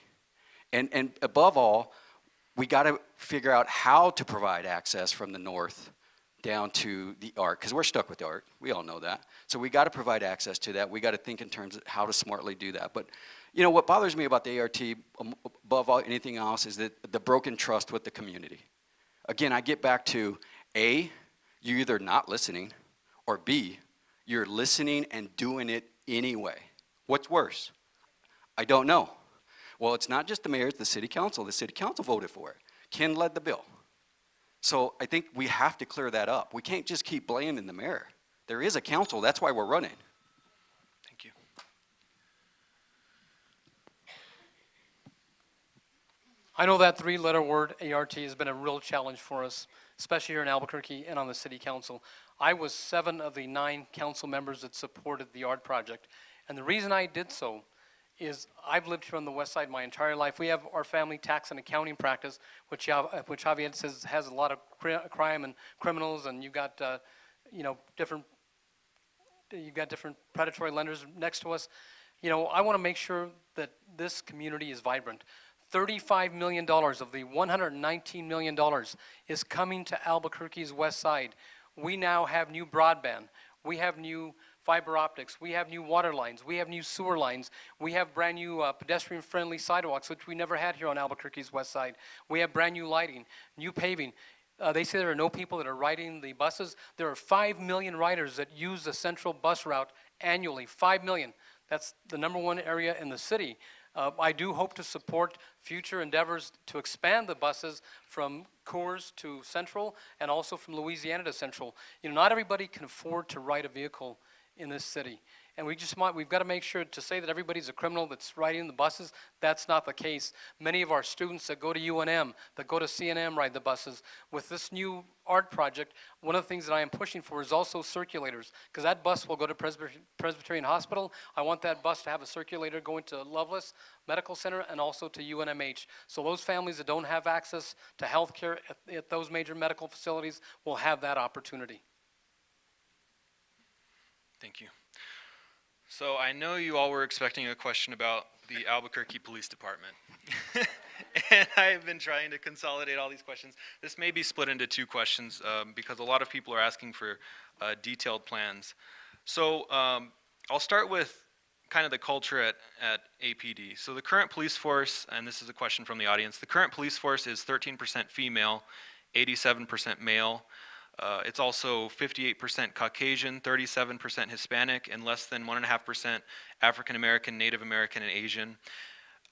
And above all, we got to figure out how to provide access from the north down to the ART, because we're stuck with the ART. We all know that. So we got to provide access to that. We got to think in terms of how to smartly do that. But what bothers me about the ART above all anything else is that the broken trust with the community. Again, I get back to A, you're either not listening, or B, you're listening and doing it anyway. What's worse? I don't know. Well, it's not just the mayor, it's the city council. The city council voted for it. Ken led the bill. So I think we have to clear that up. We can't just keep blaming the mayor. There is a council, that's why we're running. Thank you. I know that three-letter word, ART, has been a real challenge for us, especially here in Albuquerque and on the city council. I was 7 of the 9 council members that supported the ART project. And the reason I did so is I've lived here on the west side my entire life. We have our family tax and accounting practice, which Javier says has a lot of crime and criminals, and you've got, different predatory lenders next to us. I want to make sure that this community is vibrant. $35 million of the $119 million is coming to Albuquerque's west side. We now have new broadband. We have new fiber optics. We have new water lines. We have new sewer lines. We have brand new pedestrian-friendly sidewalks, which we never had here on Albuquerque's west side. We have brand new lighting, new paving. They say there are no people that are riding the buses. There are 5 million riders that use the central bus route annually, 5 million. That's the #1 area in the city. I do hope to support future endeavors to expand the buses from Coors to Central and also from Louisiana to Central. Not everybody can afford to ride a vehicle in this city. And we've got to make sure to say that everybody's a criminal that's riding the buses. That's not the case. Many of our students that go to UNM, that go to CNM ride the buses. With this new art project, one of the things that I am pushing for is also circulators, because that bus will go to Presbyterian Hospital. I want that bus to have a circulator going to Loveless Medical Center and also to UNMH. So those families that don't have access to health care at those major medical facilities will have that opportunity. Thank you. So I know you all were expecting a question about the Albuquerque Police Department. And I have been trying to consolidate all these questions. This may be split into 2 questions because a lot of people are asking for detailed plans. So I'll start with kind of the culture at APD. So the current police force, and this is a question from the audience, the current police force is 13% female, 87% male. It's also 58% Caucasian, 37% Hispanic, and less than 1.5% African American, Native American, and Asian.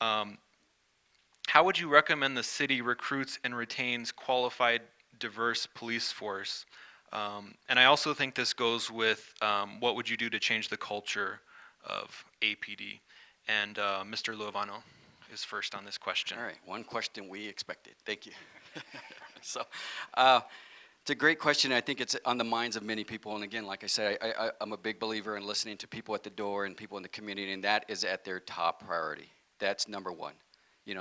How would you recommend the city recruits and retains qualified, diverse police force? And I also think this goes with what would you do to change the culture of APD? And Mr. Luevano is first on this question. All right, one question we expected. Thank you. It's a great question. I think it's on the minds of many people. And again, like I said, I'm a big believer in listening to people at the door and people in the community, and that is at their top priority. That's #1.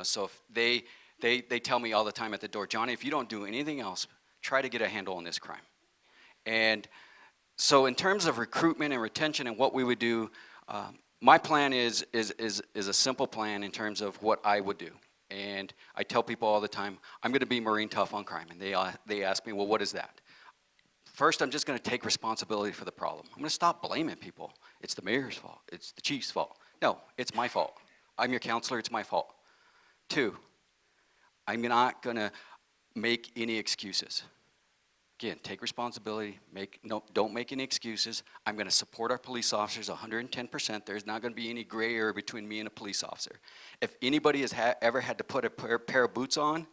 So if they tell me all the time at the door, Johnny, if you don't do anything else, try to get a handle on this crime. And so in terms of recruitment and retention and what we would do, my plan is a simple plan in terms of what I would do. And I tell people all the time, I'm going to be Marine tough on crime. And they ask me, well, what is that? First, I'm just going to take responsibility for the problem. I'm going to stop blaming people. It's the mayor's fault. It's the chief's fault. No, it's my fault. I'm your counselor. It's my fault. 2, I'm not going to make any excuses. Again, take responsibility. Don't make any excuses. I'm going to support our police officers 110%. There's not going to be any gray area between me and a police officer. If anybody has ever had to put a pair of boots on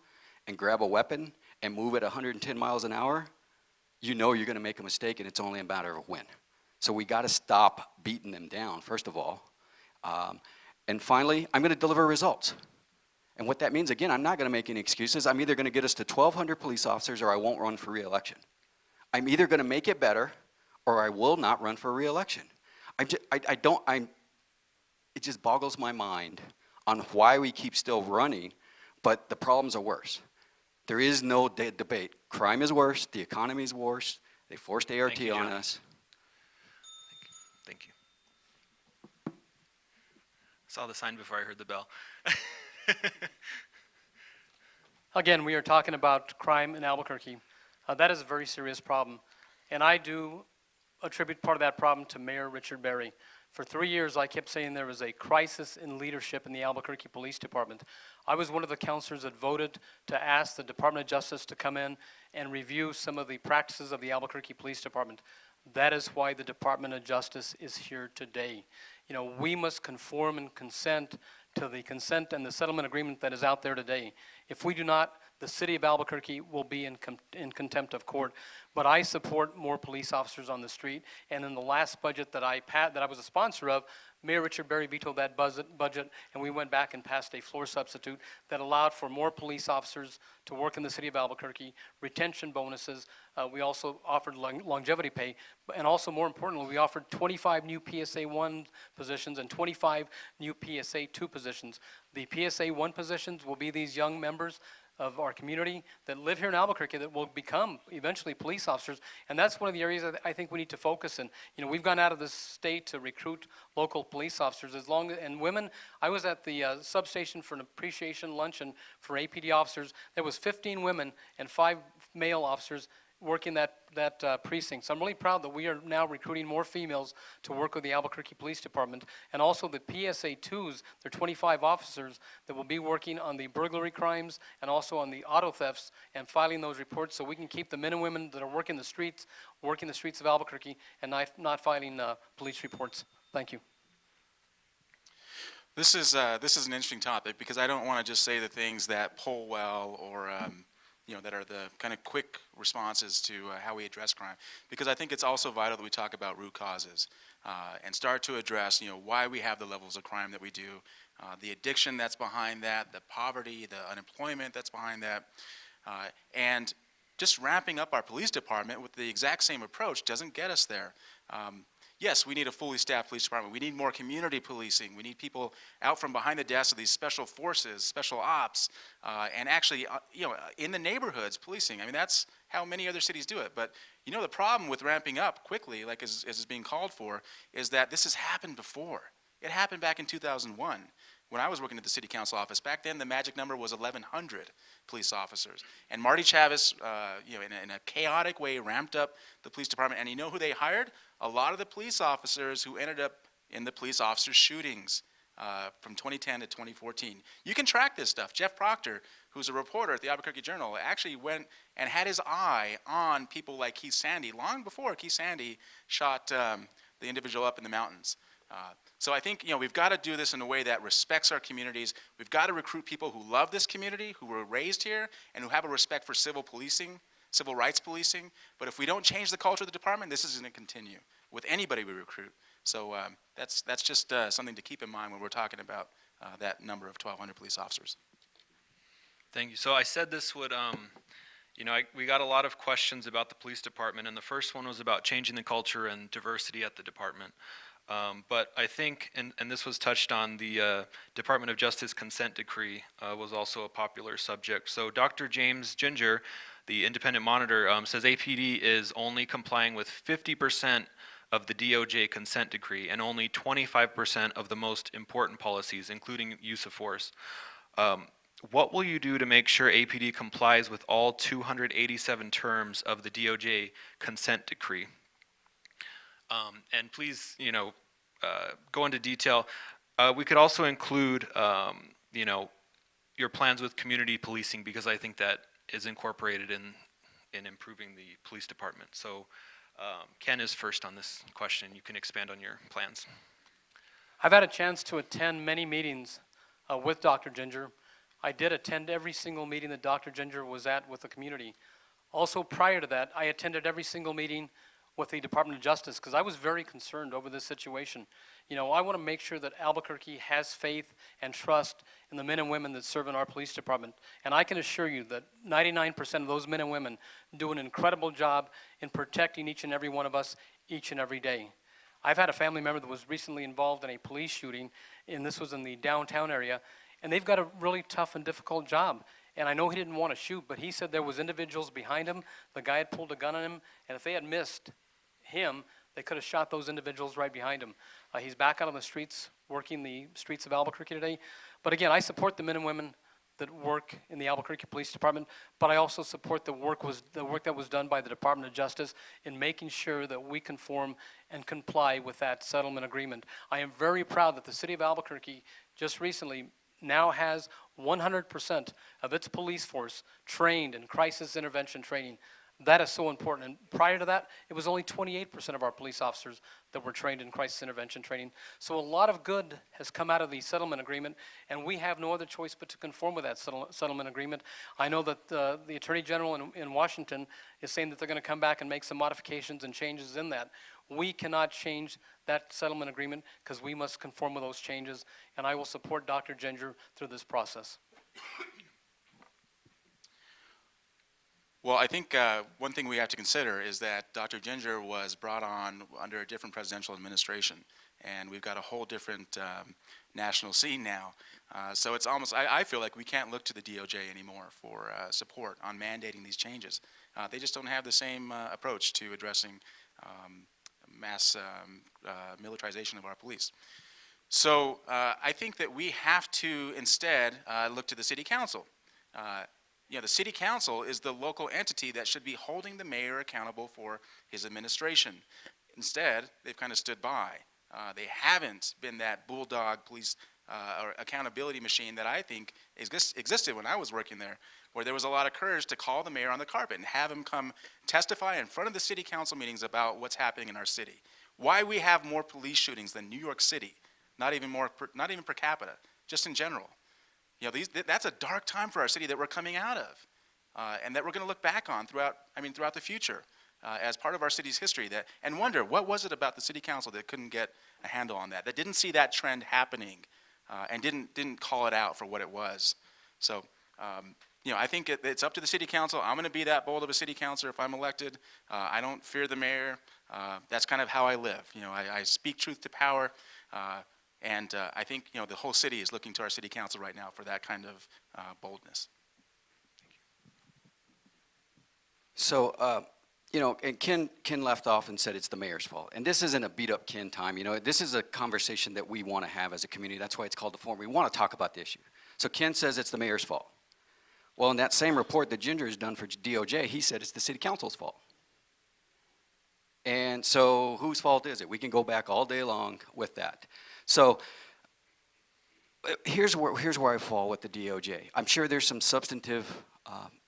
and grab a weapon and move at 110 miles an hour, you're going to make a mistake, and it's only a matter of when. So we got to stop beating them down, first of all. And finally, I'm going to deliver results. And what that means, again, I'm not going to make any excuses. I'm either going to get us to 1,200 police officers or I won't run for re-election. I'm either going to make it better or I will not run for re-election. It just boggles my mind on why we keep still running, but the problems are worse. There is no debate. Crime is worse. The economy is worse. They forced ART on us. Thank you. Saw the sign before I heard the bell. Again, we are talking about crime in Albuquerque. That is a very serious problem. And I do attribute part of that problem to Mayor Richard Berry. For 3 years, I kept saying there was a crisis in leadership in the Albuquerque Police Department. I was one of the counselors that voted to ask the Department of Justice to come in and review some of the practices of the Albuquerque Police Department. That is why the Department of Justice is here today. We must conform and consent to the consent and the settlement agreement that is out there today. If we do not, the city of Albuquerque will be in contempt of court. But I support more police officers on the street. And in the last budget that I was a sponsor of, Mayor Richard Berry vetoed that budget, and we went back and passed a floor substitute that allowed for more police officers to work in the city of Albuquerque, retention bonuses. We also offered longevity pay, and also more importantly, we offered 25 new PSA 1 positions and 25 new PSA 2 positions. The PSA 1 positions will be these young members of our community that live here in Albuquerque that will become eventually police officers, and that's one of the areas that I think we need to focus in. You know, we've gone out of this state to recruit local police officers and women. I was at the substation for an appreciation luncheon for APD officers. There was 15 women and 5 male officers working that precinct. So I'm really proud that we are now recruiting more females to work with the Albuquerque Police Department. And also the PSA 2s, they're 25 officers that will be working on the burglary crimes and also on the auto thefts and filing those reports so we can keep the men and women that are working the streets of Albuquerque and not filing police reports. Thank you. This is an interesting topic because I don't want to just say the things that poll well or that are the kind of quick responses to how we address crime. Because I think it's also vital that we talk about root causes and start to address, why we have the levels of crime that we do, the addiction that's behind that, the poverty, the unemployment that's behind that, and just ramping up our police department with the exact same approach doesn't get us there. Yes, we need a fully staffed police department. We need more community policing. We need people out from behind the desks of these special forces, special ops, and actually, in the neighborhoods policing. I mean, that's how many other cities do it. But, the problem with ramping up quickly, like as is being called for, is that this has happened before. It happened back in 2001 when I was working at the city council office. Back then, the magic number was 1,100 police officers. And Marty Chavez, in a chaotic way, ramped up the police department. And you know who they hired? A lot of the police officers who ended up in the police officer shootings from 2010 to 2014. You can track this stuff. Jeff Proctor, who's a reporter at the Albuquerque Journal, actually went and had his eye on people like Keith Sandy long before Keith Sandy shot the individual up in the mountains. So I think we've got to do this in a way that respects our communities. We've got to recruit people who love this community, who were raised here, and who have a respect for civil policing, civil rights policing. But if we don't change the culture of the department, this is going to continue with anybody we recruit. So that's just something to keep in mind when we're talking about that number of 1,200 police officers. Thank you. So I said this would, we got a lot of questions about the police department, and the first one was about changing the culture and diversity at the department. But I think, and this was touched on, the Department of Justice consent decree was also a popular subject. So Dr. James Ginger, the independent monitor, says APD is only complying with 50% of the DOJ consent decree and only 25% of the most important policies, including use of force. What will you do to make sure APD complies with all 287 terms of the DOJ consent decree? And please, go into detail. We could also include, your plans with community policing, because I think that is incorporated in improving the police department. So Ken is first on this question. You can expand on your plans. I've had a chance to attend many meetings with Dr. Ginger. I did attend every single meeting that Dr. Ginger was at with the community. Also, prior to that, I attended every single meeting with the Department of Justice because I was very concerned over this situation. I want to make sure that Albuquerque has faith and trust in the men and women that serve in our police department. And I can assure you that 99% of those men and women do an incredible job in protecting each and every one of us each and every day. I've had a family member that was recently involved in a police shooting, and this was in the downtown area, and they've got a really tough and difficult job. And I know he didn't want to shoot, but he said there was individuals behind him. The guy had pulled a gun on him, and if they had missed him, they could have shot those individuals right behind him. He's back out on the streets, working the streets of Albuquerque today. But again, I support the men and women that work in the Albuquerque Police Department, but I also support the work that was done by the Department of Justice in making sure that we conform and comply with that settlement agreement. I am very proud that the city of Albuquerque just recently now has 100% of its police force trained in crisis intervention training. That is so important. And prior to that, it was only 28% of our police officers that were trained in crisis intervention training. So a lot of good has come out of the settlement agreement, and we have no other choice but to conform with that settlement agreement. I know that the Attorney General in Washington is saying that they're going to come back and make some modifications and changes in that. We cannot change that settlement agreement because we must conform with those changes, and I will support Dr. Ginger through this process. Well, I think one thing we have to consider is that Dr. Ginger was brought on under a different presidential administration, and we've got a whole different national scene now. So it's almost, I feel like we can't look to the DOJ anymore for support on mandating these changes. They just don't have the same approach to addressing mass militarization of our police. So I think that we have to instead look to the city council. You know, the city council is the local entity that should be holding the mayor accountable for his administration. Instead, they've kind of stood by. They haven't been that bulldog police or accountability machine that I think existed when I was working there, where there was a lot of courage to call the mayor on the carpet and have him come testify in front of the city council meetings about what's happening in our city. Why we have more police shootings than New York City, not even per capita, just in general. You know, that's a dark time for our city that we're coming out of, and that we're going to look back on throughout the future as part of our city's history. And wonder, what was it about the city council that couldn't get a handle on that didn't see that trend happening, and didn't call it out for what it was. So, you know, I think it's up to the city council. I'm going to be that bold of a city councilor if I'm elected. I don't fear the mayor. That's kind of how I live. You know, I speak truth to power. And I think, you know, the whole city is looking to our city council right now for that kind of boldness. So, you know, and Ken left off and said it's the mayor's fault. And this isn't a beat-up Ken time. You know, this is a conversation that we want to have as a community. That's why it's called the forum. We want to talk about the issue. So Ken says it's the mayor's fault. Well, in that same report that Ginger has done for DOJ, he said it's the city council's fault. And so whose fault is it? We can go back all day long with that. So here's where I fall with the DOJ. I'm sure there's some substantive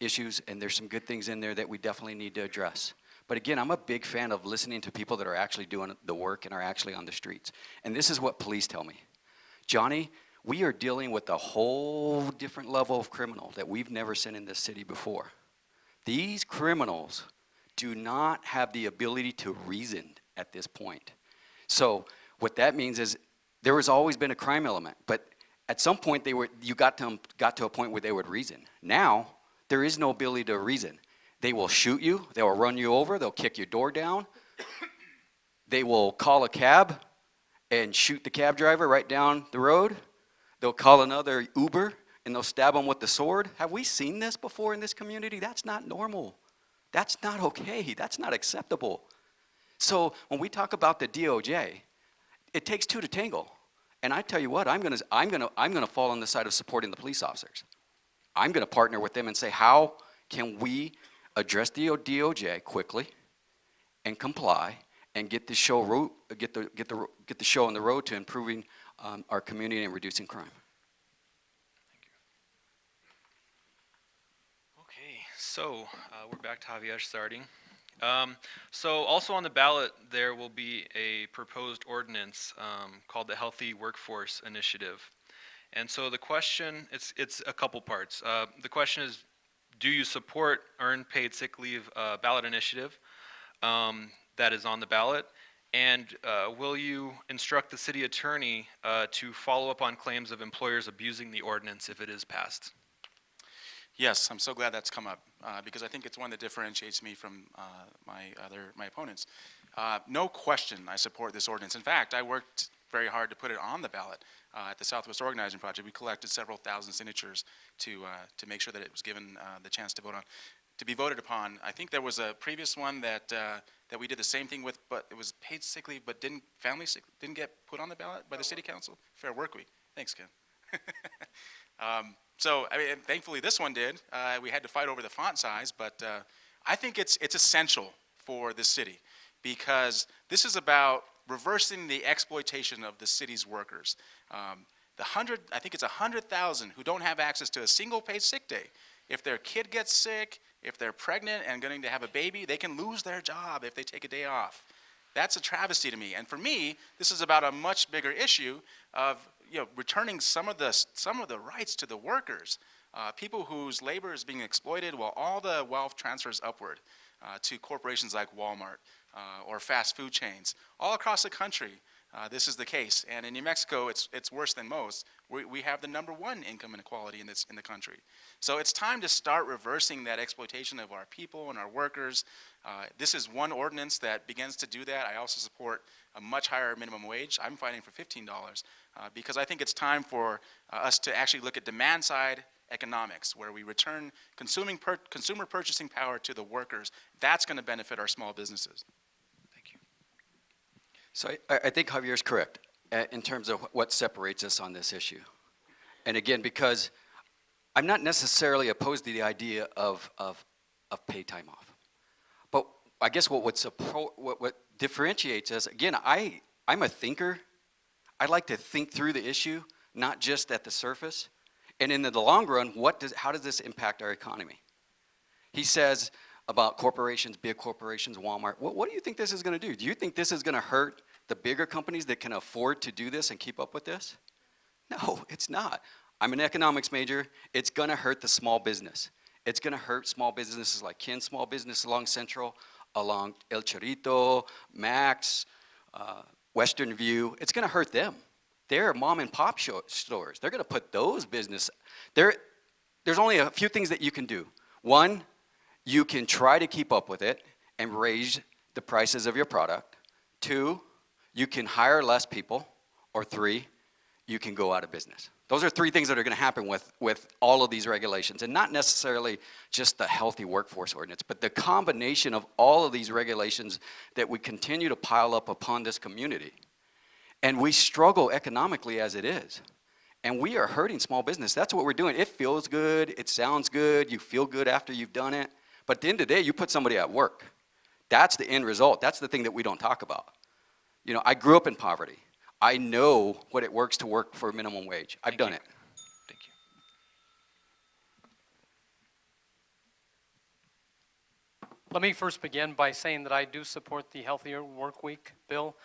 issues and there's some good things in there that we definitely need to address. But again, I'm a big fan of listening to people that are actually doing the work and are actually on the streets. And this is what police tell me. Johnny, we are dealing with a whole different level of criminal that we've never seen in this city before. These criminals do not have the ability to reason at this point. So what that means is there has always been a crime element, but at some point you got to a point where they would reason. Now, there is no ability to reason. They will shoot you, they will run you over, they'll kick your door down, they will call a cab and shoot the cab driver right down the road, they'll call another Uber and they'll stab them with the sword. Have we seen this before in this community? That's not normal. That's not okay, that's not acceptable. So when we talk about the DOJ, it takes two to tango. And I tell you what, I'm gonna fall on the side of supporting the police officers. I'm gonna partner with them and say, how can we address the DOJ quickly and comply and get the show get the show on the road to improving our community and reducing crime. Okay, so we're back to Javier starting. So also on the ballot, there will be a proposed ordinance called the Healthy Workforce Initiative. And so the question, it's a couple parts. The question is, do you support earned paid sick leave ballot initiative that is on the ballot? And will you instruct the city attorney to follow up on claims of employers abusing the ordinance if it is passed? Yes, I'm so glad that's come up because I think it's one that differentiates me from my opponents. No question, I support this ordinance. In fact, I worked very hard to put it on the ballot at the Southwest Organizing Project. We collected several thousand signatures to make sure that it was given the chance to vote on, to be voted upon. I think there was a previous one that that we did the same thing with, but it was paid sick leave, but didn't get put on the ballot by the city council. Fair work week. Thanks, Ken. So, I mean, thankfully this one did. We had to fight over the font size, but I think it's essential for the city because this is about reversing the exploitation of the city's workers. I think it's 100,000 who don't have access to a single paid sick day. If their kid gets sick, if they're pregnant and going to have a baby, they can lose their job if they take a day off. That's a travesty to me. And for me, this is about a much bigger issue of returning some of the rights to the workers, people whose labor is being exploited while all the wealth transfers upward to corporations like Walmart or fast food chains. All across the country, this is the case. And in New Mexico, it's worse than most. We have the #1 income inequality in the country. So it's time to start reversing that exploitation of our people and our workers. This is one ordinance that begins to do that. I also support a much higher minimum wage. I'm fighting for $15 because I think it's time for us to actually look at demand side economics, where we return consumer purchasing power to the workers. That's going to benefit our small businesses. Thank you. So I think Javier's correct in terms of what separates us on this issue. And again, because I'm not necessarily opposed to the idea of paid time off. But I guess what differentiates us, again, I'm a thinker. I like to think through the issue, not just at the surface. And in the long run, how does this impact our economy? He says about corporations, big corporations, Walmart. What do you think this is going to do? Do you think this is going to hurt the bigger companies that can afford to do this and keep up with this? No, it's not. I'm an economics major. It's going to hurt the small business. It's going to hurt small businesses like Ken's Small Business along Central, along El Chorrito, Max, Western View. It's going to hurt them. They're mom and pop stores. They're going to put those business. There's only a few things that you can do. One, you can try to keep up with it and raise the prices of your product. Two, you can hire less people. Or three, you can go out of business. Those are three things that are going to happen with all of these regulations, and not necessarily just the healthy workforce ordinance, but the combination of all of these regulations that we continue to pile up upon this community. And we struggle economically as it is. And we are hurting small business. That's what we're doing. It feels good. It sounds good. You feel good after you've done it. But at the end of the day, you put somebody at work. That's the end result. That's the thing that we don't talk about. I grew up in poverty. I know what it works to work for minimum wage. I've done it. Thank you. Let me first begin by saying that I do support the Healthier Work Week bill.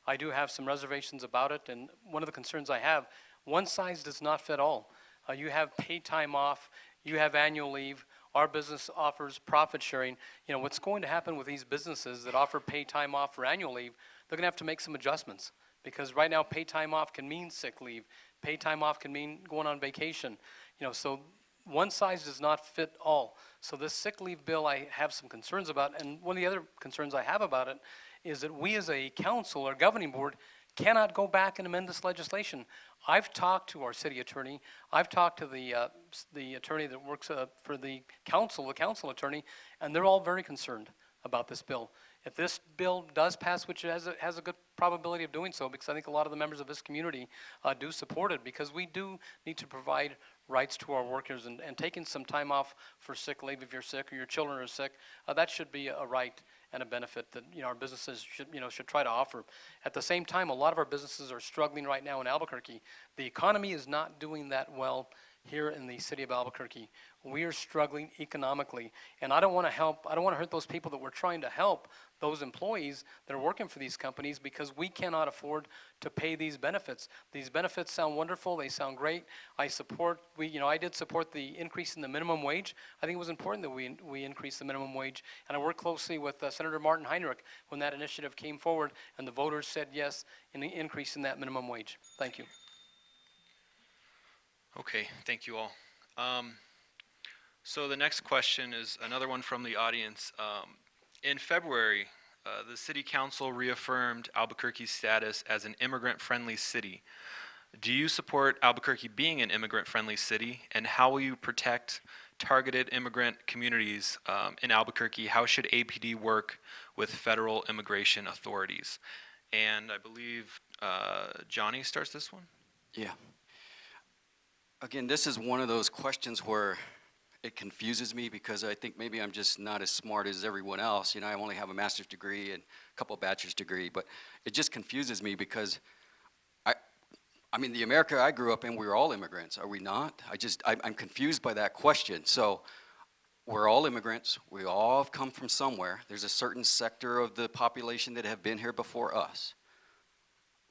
I do have some reservations about it, and one of the concerns I have, one size does not fit all. You have paid time off, you have annual leave, our business offers profit sharing. What's going to happen with these businesses that offer paid time off for annual leave, they're gonna have to make some adjustments. Because right now, paid time off can mean sick leave. Paid time off can mean going on vacation. So one size does not fit all. So this sick leave bill I have some concerns about, and one of the other concerns I have about it is that we as a council or governing board cannot go back and amend this legislation. I've talked to our city attorney. I've talked to the attorney that works for the council attorney, and they're all very concerned about this bill. If this bill does pass, which it has a good probability of doing so, because I think a lot of the members of this community do support it, because we do need to provide rights to our workers, and taking some time off for sick leave if you're sick or your children are sick, that should be a right and a benefit that our businesses should try to offer. At the same time, a lot of our businesses are struggling right now in Albuquerque. The economy is not doing that well here in the city of Albuquerque. We are struggling economically, and I don't want to hurt those people that we're trying to help, those employees that are working for these companies, because we cannot afford to pay these benefits. These benefits sound wonderful, they sound great. I did support the increase in the minimum wage. I think it was important that we increase the minimum wage, and I worked closely with Senator Martin Heinrich when that initiative came forward, and the voters said yes in the increase in that minimum wage. Thank you. Okay, thank you all. So the next question is another one from the audience. In February, the City Council reaffirmed Albuquerque's status as an immigrant-friendly city. Do you support Albuquerque being an immigrant-friendly city, and how will you protect targeted immigrant communities in Albuquerque? How should APD work with federal immigration authorities? And I believe Johnny starts this one. Yeah. Again, this is one of those questions where it confuses me, because I think maybe I'm just not as smart as everyone else. I only have a master's degree and a couple of bachelor's degree, but it just confuses me because I mean, the America I grew up in, we were all immigrants, are we not? I'm confused by that question. So we're all immigrants. We all have come from somewhere. There's a certain sector of the population that have been here before us.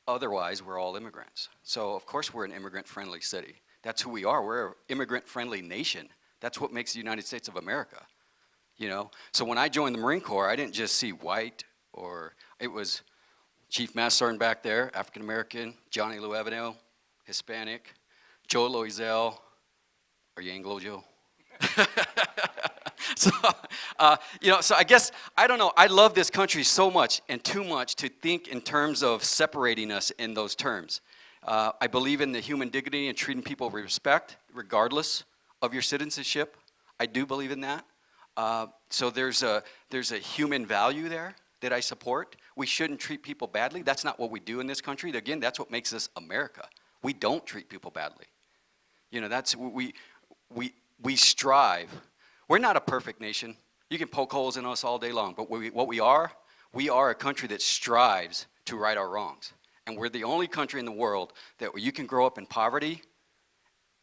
Otherwise, we're all immigrants. So, of course, we're an immigrant-friendly city. That's who we are. We're an immigrant-friendly nation. That's what makes the United States of America, you know? So when I joined the Marine Corps, I didn't just see white, or it was Chief Master Sergeant back there, African-American, Johnny Luevano, Hispanic, Joe Loisel. Are you Anglo, Joe? So, you know, so I guess, I don't know, I love this country so much and too much to think in terms of separating us in those terms. I believe in the human dignity and treating people with respect, regardless of your citizenship. I do believe in that. So there's a human value there that I support. We shouldn't treat people badly. That's not what we do in this country. Again, that's what makes us America. We don't treat people badly. You know, that's, we strive. We're not a perfect nation. You can poke holes in us all day long, but what we are a country that strives to right our wrongs. And we're the only country in the world that you can grow up in poverty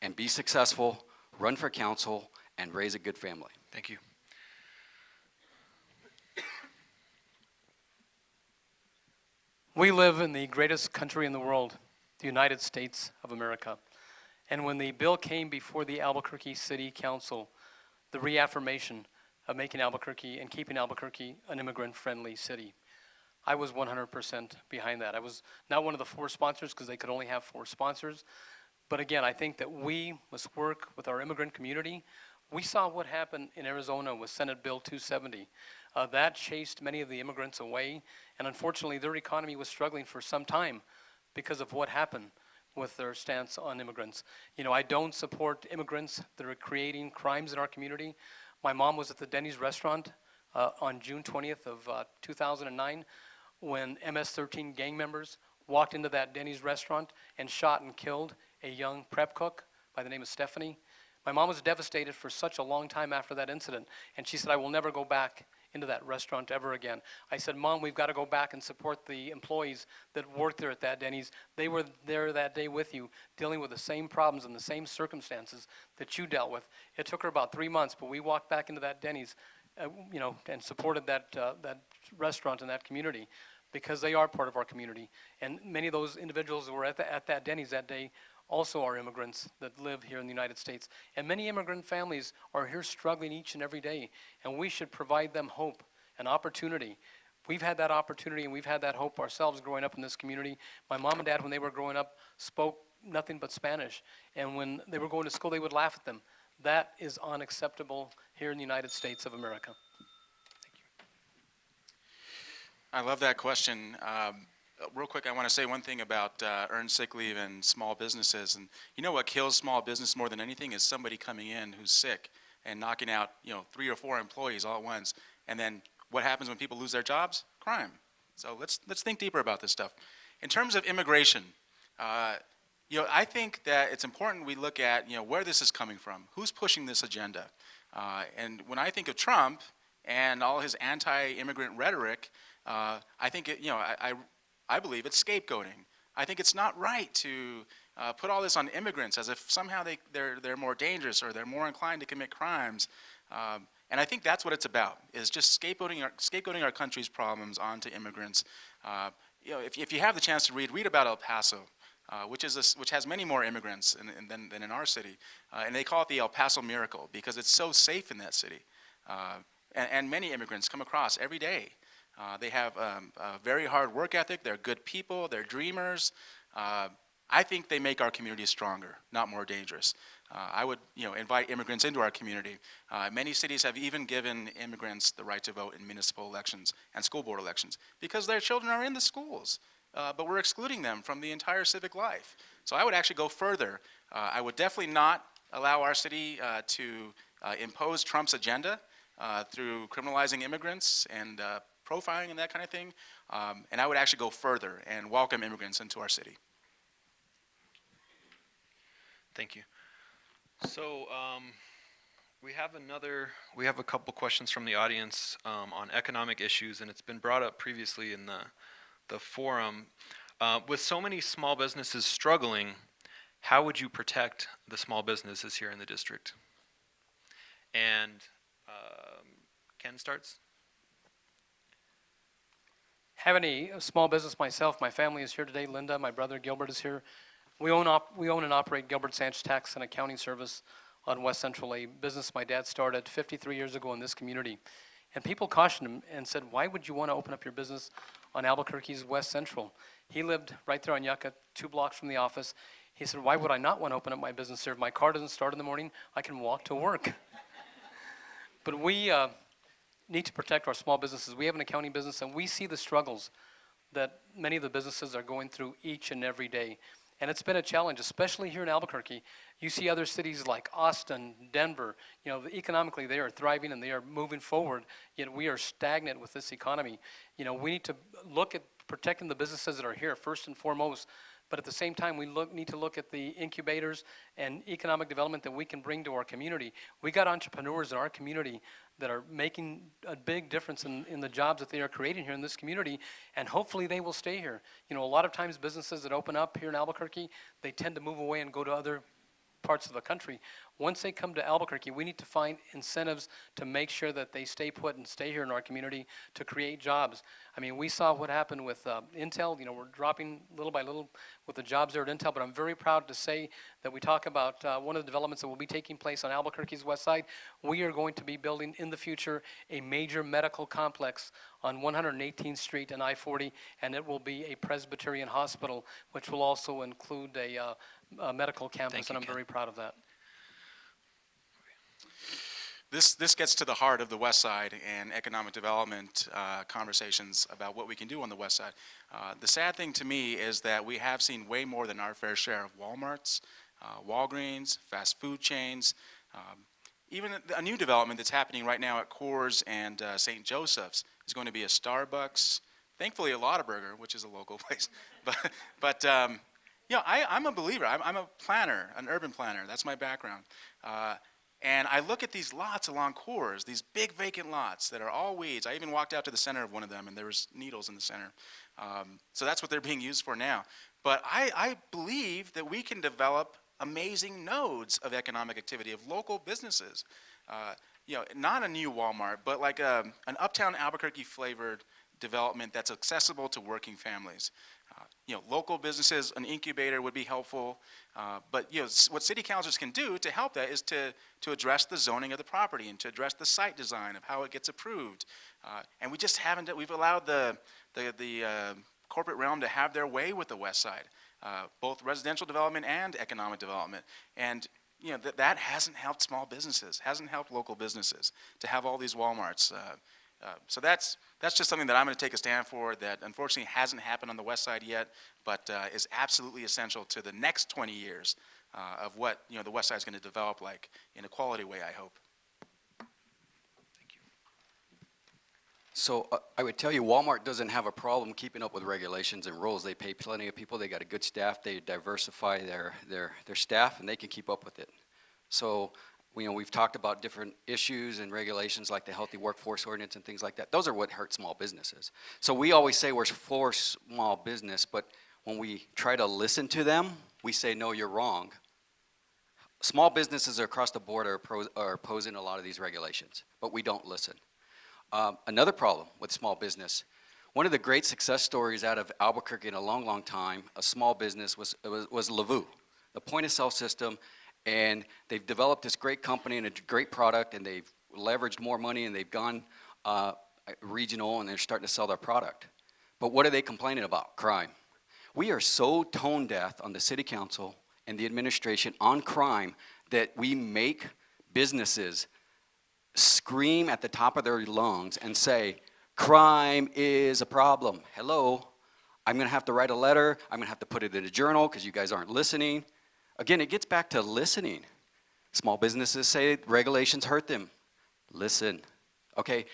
and be successful, run for council, and raise a good family. Thank you. We live in the greatest country in the world, the United States of America. And when the bill came before the Albuquerque City Council, the reaffirmation of making Albuquerque and keeping Albuquerque an immigrant-friendly city, I was 100% behind that. I was not one of the 4 sponsors because they could only have 4 sponsors. But again, I think that we must work with our immigrant community. We saw what happened in Arizona with Senate Bill 270. That chased many of the immigrants away, and unfortunately their economy was struggling for some time because of what happened with their stance on immigrants. You know, I don't support immigrants that are creating crimes in our community. My mom was at the Denny's restaurant on June 20th of 2009 when MS-13 gang members walked into that Denny's restaurant and shot and killed a young prep cook by the name of Stephanie. My mom was devastated for such a long time after that incident, and she said, I will never go back into that restaurant ever again. I said, Mom, we've got to go back and support the employees that worked there at that Denny's. They were there that day with you, dealing with the same problems and the same circumstances that you dealt with. It took her about 3 months, but we walked back into that Denny's, you know, and supported that restaurant and that community because they are part of our community. And many of those individuals who were at that Denny's that day also are immigrants that live here in the United States. And many immigrant families are here struggling each and every day, and we should provide them hope and opportunity. We've had that opportunity and we've had that hope ourselves growing up in this community. My mom and dad, when they were growing up, spoke nothing but Spanish, and when they were going to school, they would laugh at them. That is unacceptable here in the United States of America. Thank you. I love that question. Real quick, I want to say one thing about earned sick leave and small businesses. And you know what kills small business more than anything is somebody coming in who's sick and knocking out, you know, 3 or 4 employees all at once. And then what happens when people lose their jobs? Crime. So let's think deeper about this stuff. In terms of immigration, you know, I think that it's important we look at, you know, where this is coming from. Who's pushing this agenda? And when I think of Trump and all his anti-immigrant rhetoric, I think it, you know, I believe it's scapegoating. I think it's not right to put all this on immigrants as if somehow they're more dangerous or they're more inclined to commit crimes. And I think that's what it's about, is just scapegoating our country's problems onto immigrants. You know, if you have the chance to read about El Paso, which has many more immigrants than in our city. And they call it the El Paso Miracle because it's so safe in that city. And many immigrants come across every day. They have a very hard work ethic. They're good people. They're dreamers. I think they make our community stronger, not more dangerous. I would, you know, invite immigrants into our community. Many cities have even given immigrants the right to vote in municipal elections and school board elections because their children are in the schools, but we're excluding them from the entire civic life. So I would actually go further. I would definitely not allow our city to impose Trump's agenda through criminalizing immigrants and profiling and that kind of thing. And I would actually go further and welcome immigrants into our city. Thank you. So we have a couple questions from the audience on economic issues, and it's been brought up previously in the forum. With so many small businesses struggling, how would you protect the small businesses here in the district? And Ken starts. Having a small business myself, my family is here today. Linda, my brother Gilbert is here. We own and operate Gilbert Sanchez Tax and Accounting Service on West Central, a business my dad started 53 years ago in this community. And people cautioned him and said, why would you want to open up your business on Albuquerque's West Central? He lived right there on Yucca, 2 blocks from the office. He said, why would I not want to open up my business there? If my car doesn't start in the morning, I can walk to work. But we need to protect our small businesses. We have an accounting business, and we see the struggles that many of the businesses are going through each and every day. And it's been a challenge, especially here in Albuquerque. You see other cities like Austin, Denver, economically they are thriving and they are moving forward, yet we are stagnant with this economy. We need to look at protecting the businesses that are here first and foremost, but at the same time, we need to look at the incubators and economic development that we can bring to our community. We got entrepreneurs in our community that are making a big difference in the jobs that they are creating here in this community, and hopefully they will stay here. A lot of times businesses that open up here in Albuquerque, they tend to move away and go to other parts of the country. Once they come to Albuquerque, we need to find incentives to make sure that they stay put and stay here in our community to create jobs. I mean, we saw what happened with Intel. We're dropping little by little with the jobs there at Intel, but I'm very proud to say that we talk about one of the developments that will be taking place on Albuquerque's west side. We are going to be building in the future a major medical complex on 118th Street and I-40, and it will be a Presbyterian hospital, which will also include a medical campus, and I'm very proud of that. This gets to the heart of the West Side and economic development conversations about what we can do on the West Side. The sad thing to me is that we have seen way more than our fair share of Walmarts, Walgreens, fast food chains, even a new development that's happening right now at Coors and St. Joseph's is going to be a Starbucks, thankfully a Lottaburger, which is a local place. But I'm a believer. I'm a planner, an urban planner. That's my background. And I look at these lots along Coors, these big vacant lots that are all weeds. I even walked out to the center of one of them, and there was needles in the center. So that's what they're being used for now. But I believe that we can develop amazing nodes of economic activity, of local businesses. Not a new Walmart, but like an uptown Albuquerque-flavored development that's accessible to working families. Local businesses, an incubator would be helpful. But what city councilors can do to help that is to address the zoning of the property and to address the site design of how it gets approved. And we just haven't. We've allowed the corporate realm to have their way with the West Side, both residential development and economic development. And that hasn't helped small businesses, hasn't helped local businesses to have all these Walmarts. So that's just something that I'm going to take a stand for that unfortunately hasn't happened on the West Side yet, but is absolutely essential to the next 20 years of what the West Side is going to develop like in a quality way, I hope. Thank you. So I would tell you Walmart doesn't have a problem keeping up with regulations and rules. They pay plenty of people. They got a good staff. They diversify their staff, and they can keep up with it. So we've talked about different issues and regulations like the Healthy Workforce Ordinance and things like that. Those are what hurt small businesses. So we always say we're for small business, but when we try to listen to them, we say, no, you're wrong. Small businesses across the board are opposing a lot of these regulations, but we don't listen. Another problem with small business, one of the great success stories out of Albuquerque in a long, long time, a small business was Lavu, the point-of-sale system. And they've developed this great company and a great product, and they've leveraged more money, and they've gone regional, and they're starting to sell their product. But what are they complaining about? Crime. We are so tone deaf on the city council and the administration on crime that we make businesses scream at the top of their lungs and say, crime is a problem. Hello, I'm going to have to write a letter. I'm going to have to put it in a journal because you guys aren't listening. Again, it gets back to listening. Small businesses say regulations hurt them. Listen. Okay,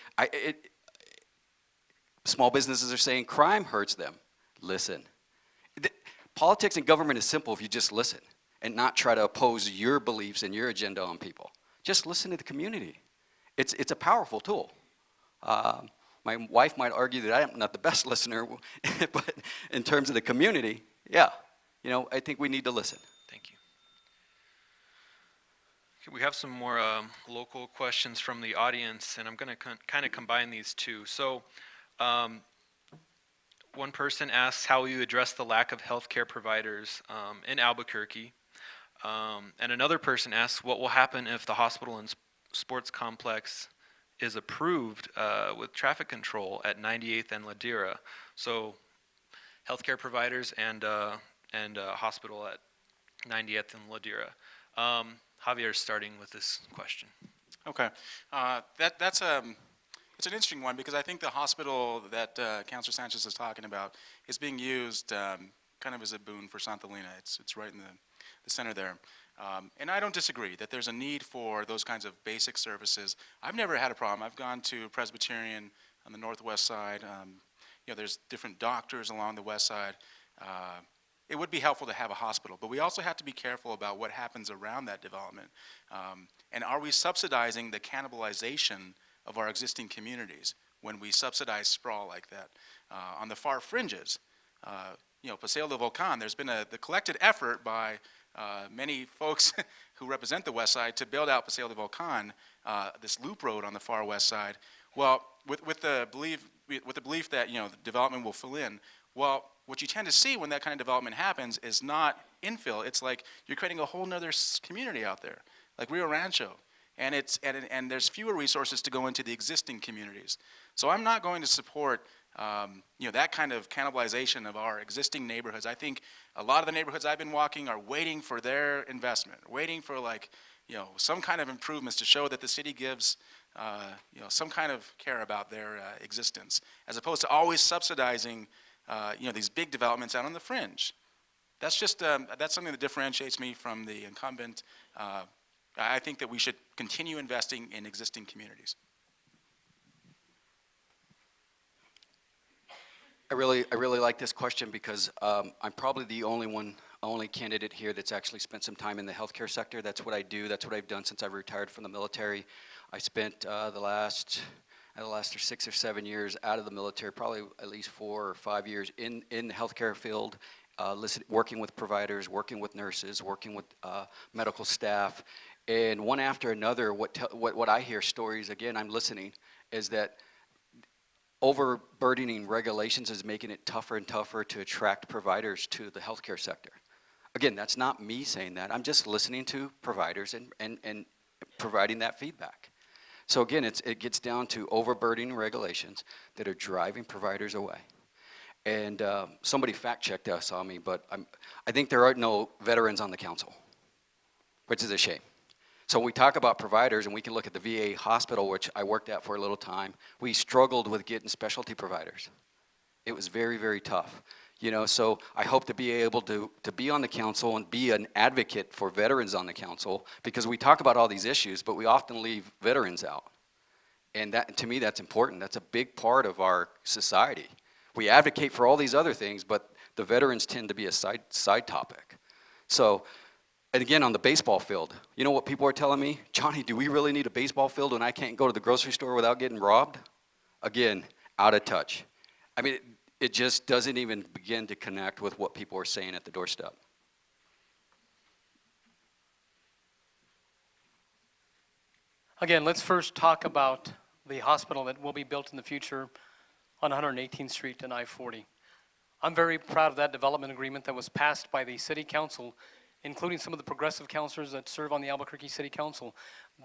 small businesses are saying crime hurts them. Listen. Politics and government is simple if you just listen and not try to oppose your beliefs and your agenda on people. Just listen to the community. It's a powerful tool. My wife might argue that I'm not the best listener, but in terms of the community, yeah, I think we need to listen. Thank you. We have some more local questions from the audience, and I'm going to kind of combine these two. So, one person asks how you address the lack of healthcare providers in Albuquerque. And another person asks what will happen if the hospital and sports complex is approved with traffic control at 98th and Ladera. So, healthcare providers and hospital at 90th and Ladera. Javier is starting with this question. Okay, that's it's an interesting one because I think the hospital that Councilor Sanchez is talking about is being used kind of as a boon for Santa Elena. It's right in the center there. And I don't disagree that there's a need for those kinds of basic services. I've never had a problem. I've gone to Presbyterian on the northwest side. You know, there's different doctors along the west side. It would be helpful to have a hospital, but we also have to be careful about what happens around that development. And are we subsidizing the cannibalization of our existing communities when we subsidize sprawl like that? On the far fringes, you know, Paseo del Volcan, there's been the collected effort by many folks who represent the west side to build out Paseo del Volcan, this loop road on the far west side. Well, with the belief that, you know, the development will fill in, well, what you tend to see when that kind of development happens is not infill. It's like you're creating a whole nother community out there, like Rio Rancho. And and there's fewer resources to go into the existing communities. So I'm not going to support you know, that kind of cannibalization of our existing neighborhoods. I think a lot of the neighborhoods I've been walking are waiting for their investment, waiting for, like, you know, some kind of improvements to show that the city gives you know, some kind of care about their existence, as opposed to always subsidizing you know, these big developments out on the fringe. That's just that's something that differentiates me from the incumbent. I think that we should continue investing in existing communities. I really like this question because I'm probably the only candidate here that's actually spent some time in the healthcare sector. That's what I do. That's what I've done since I've retired from the military. I spent the last 6 or 7 years out of the military, probably at least 4 or 5 years in the healthcare field, working with providers, working with nurses, working with medical staff, and one after another. What I hear stories, again, I'm listening, is that overburdening regulations is making it tougher and tougher to attract providers to the healthcare sector. Again, that's not me saying that. I'm just listening to providers and providing that feedback. So again, it gets down to overburdening regulations that are driving providers away. And somebody fact-checked us on me, but I think there are no veterans on the council, which is a shame. So when we talk about providers, and we can look at the VA hospital, which I worked at for a little time, we struggled with getting specialty providers. It was very, very tough. You know, so I hope to be able to be on the council and be an advocate for veterans on the council, because we talk about all these issues, but we often leave veterans out. And that, to me, that's important. That's a big part of our society. We advocate for all these other things, but the veterans tend to be a side topic. So, and again, on the baseball field, you know what people are telling me? Johnny, do we really need a baseball field when I can't go to the grocery store without getting robbed? Again, out of touch. I mean, it just doesn't even begin to connect with what people are saying at the doorstep. Again, let's first talk about the hospital that will be built in the future on 118th Street and I-40. I'm very proud of that development agreement that was passed by the City Council, including some of the progressive councilors that serve on the Albuquerque City Council.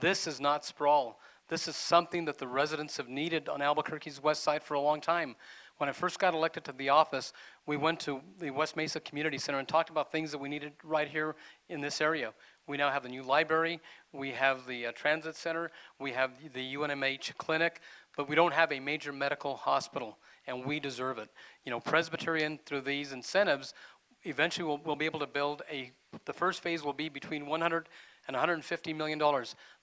This is not sprawl. This is something that the residents have needed on Albuquerque's west side for a long time. When I first got elected to the office, we went to the West Mesa Community Center and talked about things that we needed right here in this area. We now have the new library, we have the transit center, we have the UNMH clinic, but we don't have a major medical hospital, and we deserve it. You know, Presbyterian, through these incentives, eventually we'll be able to build the first phase will be between $100 and $150 million.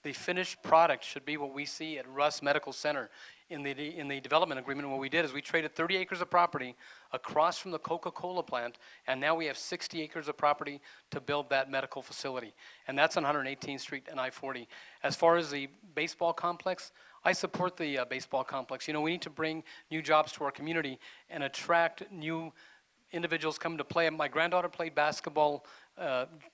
The finished product should be what we see at Russ Medical Center. In the development agreement, what we did is we traded 30 acres of property across from the Coca-Cola plant, and now we have 60 acres of property to build that medical facility. And that's on 118th Street and I-40. As far as the baseball complex, I support the baseball complex. You know, we need to bring new jobs to our community and attract new individuals come to play. My granddaughter played basketball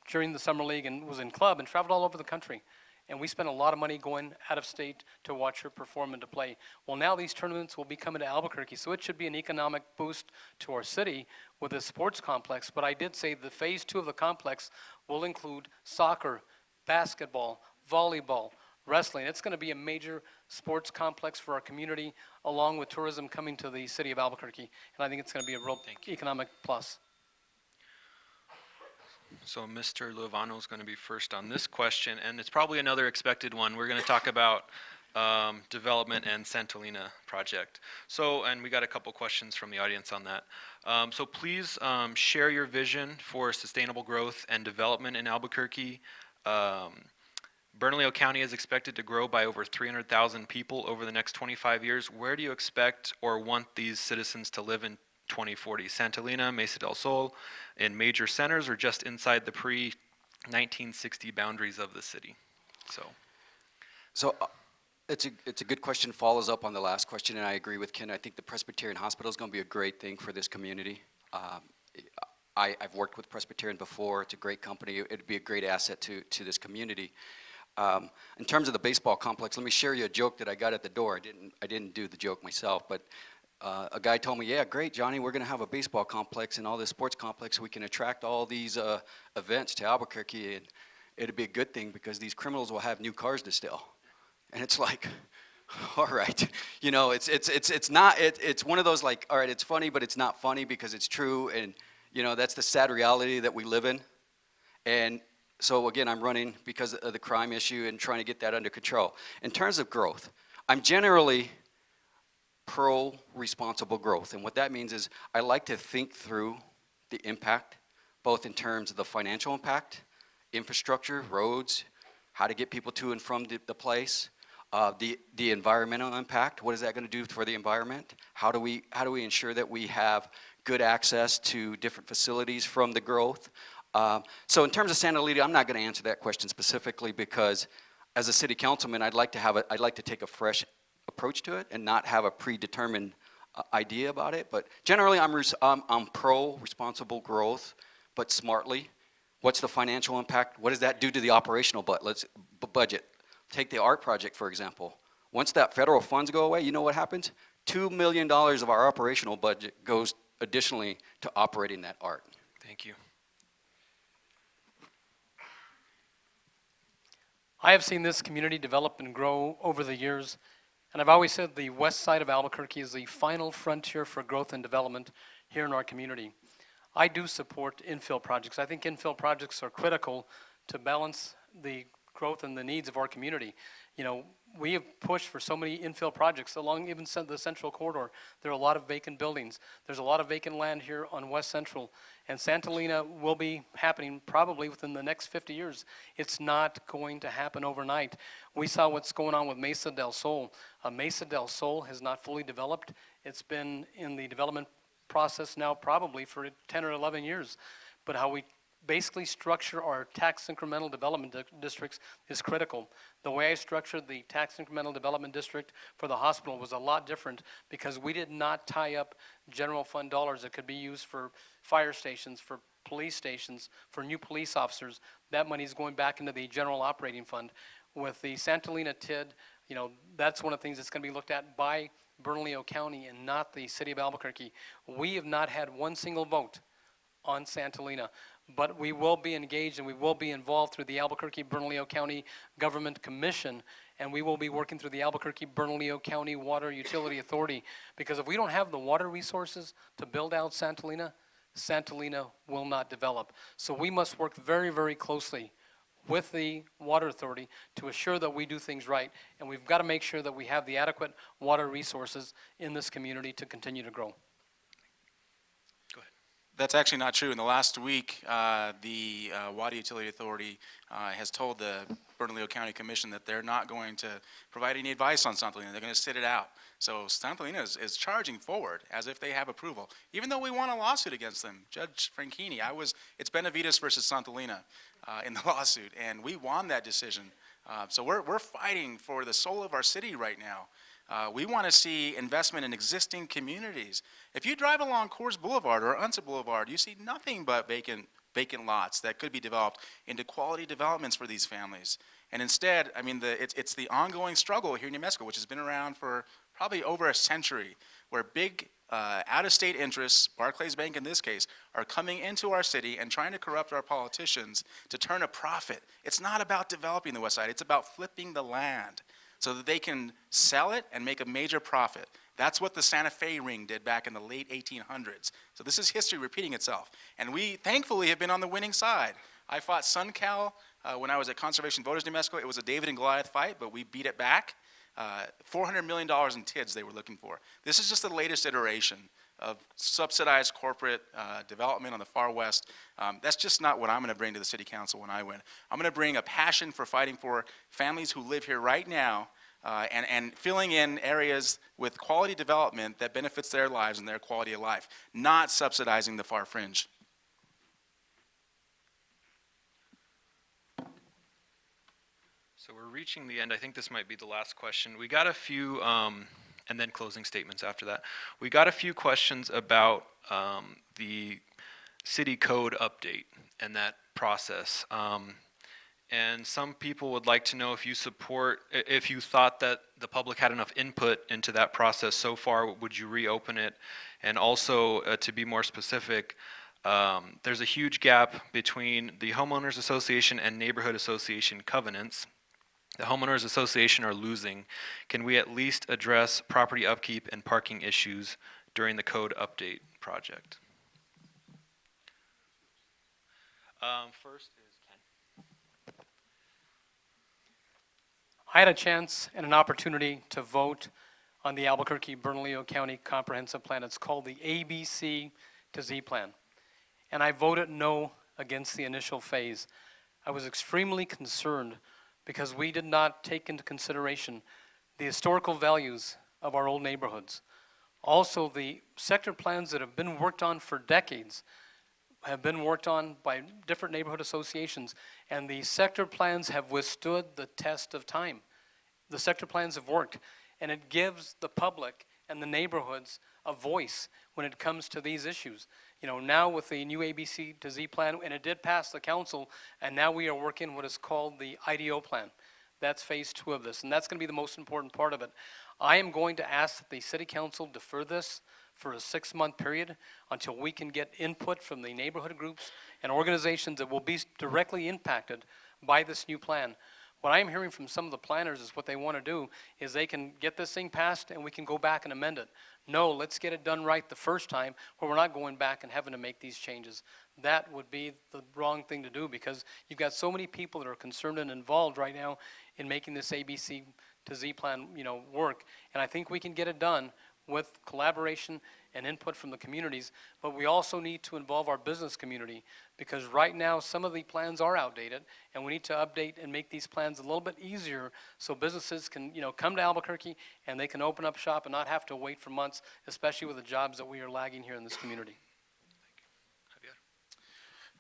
during the summer league and was in club and traveled all over the country. and we spent a lot of money going out of state to watch her perform and to play. Well, now these tournaments will be coming to Albuquerque, so it should be an economic boost to our city with a sports complex. But I did say the phase 2 of the complex will include soccer, basketball, volleyball, wrestling. It's going to be a major sports complex for our community, along with tourism coming to the city of Albuquerque. And I think it's going to be a real economic plus. So Mr. Luevano is going to be first on this question, and it's probably another expected one. We're going to talk about development and Santolina project. So, and we got a couple questions from the audience on that. So please share your vision for sustainable growth and development in Albuquerque. Bernalillo County is expected to grow by over 300,000 people over the next 25 years. Where do you expect or want these citizens to live in 2040? Santolina, Mesa del Sol, in major centers, or just inside the pre-1960 boundaries of the city? So it's a good question, follows up on the last question, and I agree with Ken. I think the Presbyterian Hospital is going to be a great thing for this community. I've worked with Presbyterian before. It's a great company. It'd be a great asset to this community. In terms of the baseball complex, let me share you a joke that I got at the door. I didn't do the joke myself, but a guy told me, yeah, great, Johnny, we're going to have a baseball complex and all this sports complex. We can attract all these events to Albuquerque, and it'd be a good thing because these criminals will have new cars to steal. And it's like, all right, you know, it's one of those like, all right, it's funny, but it's not funny because it's true, and you know, that's the sad reality that we live in. And so again, I'm running because of the crime issue and trying to get that under control. In terms of growth, I'm generally pro-responsible growth. And what that means is I like to think through the impact, both in terms of the financial impact, infrastructure, roads, how to get people to and from the place, the environmental impact. What is that going to do for the environment? How do we ensure that we have good access to different facilities from the growth? So in terms of Santolina, I'm not going to answer that question specifically because as a city councilman, I'd like to take a fresh approach to it and not have a predetermined idea about it. But generally, I'm pro responsible growth, but smartly. What's the financial impact? What does that do to the operational budget? Take the art project, for example. Once that federal funds go away, you know what happens? $2 million of our operational budget goes additionally to operating that art. thank you. I have seen this community develop and grow over the years, and I've always said the west side of Albuquerque is the final frontier for growth and development here in our community. I do support infill projects. I think infill projects are critical to balance the growth and the needs of our community. You know, we have pushed for so many infill projects along even the Central Corridor. There are a lot of vacant buildings. There's a lot of vacant land here on West Central, and Santolina will be happening probably within the next 50 years. It's not going to happen overnight. We saw what's going on with Mesa del Sol. Mesa del Sol has not fully developed. It's been in the development process now probably for 10 or 11 years. But how we basically structure our tax incremental development districts is critical. The way I structured the tax incremental development district for the hospital was a lot different because we did not tie up general fund dollars that could be used for fire stations, for police stations, for new police officers. That money is going back into the general operating fund. With the Santolina TID, you know, that's one of the things that's going to be looked at by Bernalillo County and not the city of Albuquerque. We have not had one single vote on Santolina, but we will be engaged and we will be involved through the Albuquerque-Bernalillo County Government Commission, and we will be working through the Albuquerque-Bernalillo County Water Utility Authority, because if we don't have the water resources to build out Santolina, Santolina will not develop. So we must work very, very closely with the Water Authority to assure that we do things right, and we've got to make sure that we have the adequate water resources in this community to continue to grow. That's actually not true. In the last week, the Water Utility Authority has told the Bernalillo County Commission that they're not going to provide any advice on Santolina. They're going to sit it out. So Santolina is charging forward as if they have approval, even though we won a lawsuit against them. Judge Franchini, it's Benavidez versus Santolina in the lawsuit, and we won that decision. So we're fighting for the soul of our city right now. We want to see investment in existing communities. If you drive along Coors Boulevard or Unser Boulevard, you see nothing but vacant vacant lots that could be developed into quality developments for these families. And instead, I mean, it's the ongoing struggle here in New Mexico, which has been around for probably over a century, where big out-of-state interests, Barclays Bank in this case, are coming into our city and trying to corrupt our politicians to turn a profit. It's not about developing the West Side, it's about flipping the land so that they can sell it and make a major profit. That's what the Santa Fe ring did back in the late 1800s. So this is history repeating itself. And we, thankfully, have been on the winning side. I fought SunCal when I was at Conservation Voters New Mexico. It was a David and Goliath fight, but we beat it back. $400 million in TIDs they were looking for. This is just the latest iteration of subsidized corporate development on the far west. That's just not what I'm going to bring to the city council when I win. I'm going to bring a passion for fighting for families who live here right now and filling in areas with quality development that benefits their lives and their quality of life, not subsidizing the far fringe. So we're reaching the end. I think this might be the last question. We got a few, and then closing statements after that. We got a few questions about the city code update and that process. And some people would like to know if you thought that the public had enough input into that process so far, would you reopen it? And also, to be more specific, there's a huge gap between the homeowners association and neighborhood association covenants. The homeowners association are losing. Can we at least address property upkeep and parking issues during the code update project? First is Ken. I had a chance and an opportunity to vote on the Albuquerque-Bernalillo County Comprehensive Plan. It's called the ABC to Z Plan. And I voted no against the initial phase. I was extremely concerned because we did not take into consideration the historical values of our old neighborhoods. Also, the sector plans that have been worked on for decades have been worked on by different neighborhood associations, and the sector plans have withstood the test of time. The sector plans have worked, and it gives the public and the neighborhoods a voice when it comes to these issues. You know, now with the new ABC to Z plan, and it did pass the council, and now we are working what is called the IDO plan. That's phase 2 of this, and that's going to be the most important part of it. I am going to ask that the city council defer this for a 6-month period until we can get input from the neighborhood groups and organizations that will be directly impacted by this new plan. What I'm hearing from some of the planners is what they want to do is they can get this thing passed and we can go back and amend it. No, let's get it done right the first time where we're not going back and having to make these changes. That would be the wrong thing to do because you've got so many people that are concerned and involved right now in making this ABC to Z plan, work. And I think we can get it done with collaboration and input from the communities, but we also need to involve our business community because right now some of the plans are outdated and we need to update and make these plans a little bit easier so businesses can come to Albuquerque and they can open up shop and not have to wait for months, especially with the jobs that we are lagging here in this community. Javier.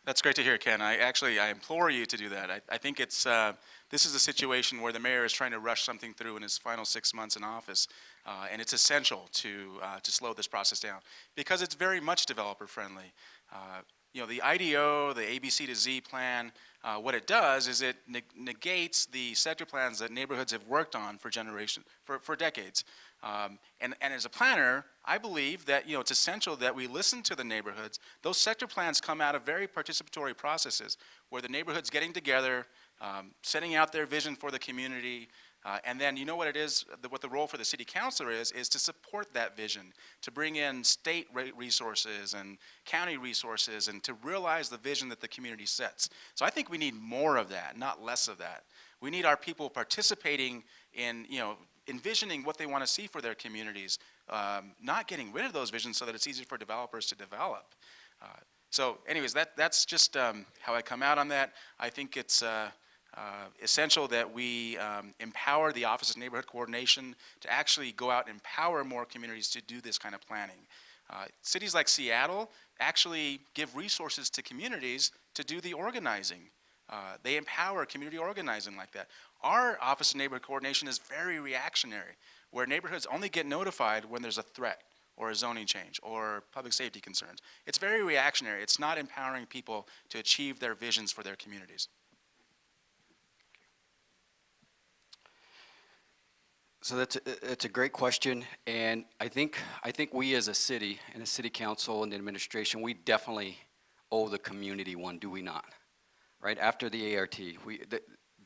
That's great to hear, Ken. I implore you to do that. I think this is a situation where the mayor is trying to rush something through in his final 6 months in office, and it's essential to slow this process down because it's very much developer friendly. The IDO, the ABC to Z plan, what it does is it negates the sector plans that neighborhoods have worked on for decades. And as a planner, I believe that it's essential that we listen to the neighborhoods. Those sector plans come out of very participatory processes where the neighborhood's getting together, setting out their vision for the community, and then what it is, what the role for the city councilor is to support that vision, to bring in state resources and county resources and to realize the vision that the community sets. So I think we need more of that, not less of that. We need our people participating in, envisioning what they want to see for their communities, not getting rid of those visions so that it's easy for developers to develop. So anyways, that's just how I come out on that. I think it's essential that we empower the Office of Neighborhood Coordination to actually go out and empower more communities to do this kind of planning. Cities like Seattle actually give resources to communities to do the organizing. They empower community organizing like that. Our Office of Neighborhood Coordination is very reactionary, where neighborhoods only get notified when there's a threat or a zoning change or public safety concerns. It's very reactionary. It's not empowering people to achieve their visions for their communities. So it's a great question, and I think we as a city and a city council and the administration, we definitely owe the community one, do we not? Right after the ART,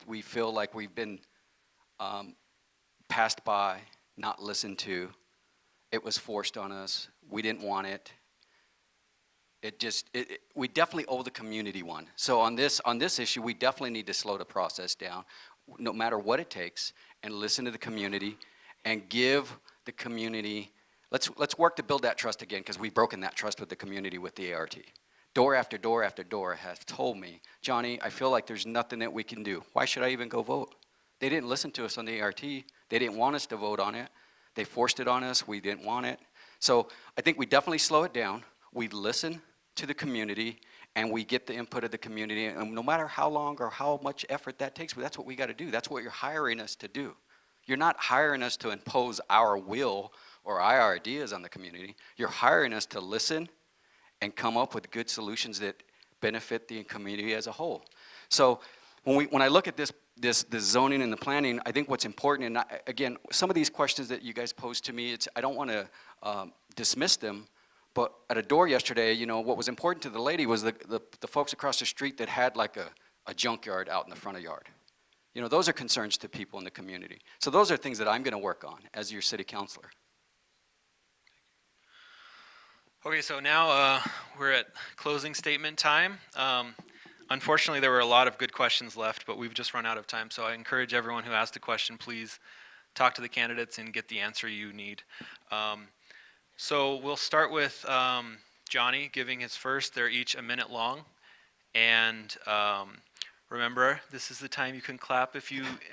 we feel like we've been passed by, not listened to. It was forced on us. We didn't want it. We definitely owe the community one. So on this issue, we definitely need to slow the process down, no matter what it takes, and listen to the community and give the community, let's work to build that trust again, because we've broken that trust with the community with the ART. Door after door after door has told me, Johnny, I feel like there's nothing that we can do. Why should I even go vote? They didn't listen to us on the ART. They didn't want us to vote on it. They forced it on us. We didn't want it. So I think we definitely slow it down. We listen to the community, and we get the input of the community, and no matter how long or how much effort that takes, that's what we got to do. That's what you're hiring us to do. You're not hiring us to impose our will or our ideas on the community. You're hiring us to listen and come up with good solutions that benefit the community as a whole. So when I look at this zoning and the planning, I think what's important, and again, some of these questions that you guys posed to me, I don't want to dismiss them. But at a door yesterday, you know, what was important to the lady was the folks across the street that had like a junkyard out in the front of yard. You know, those are concerns to people in the community. So those are things that I'm going to work on as your city councilor. Okay, so now we're at closing statement time. Unfortunately, there were a lot of good questions left, but we've just run out of time. So I encourage everyone who asked a question, please talk to the candidates and get the answer you need. So we'll start with Johnny giving his first. They're each a minute long. And remember, this is the time you can clap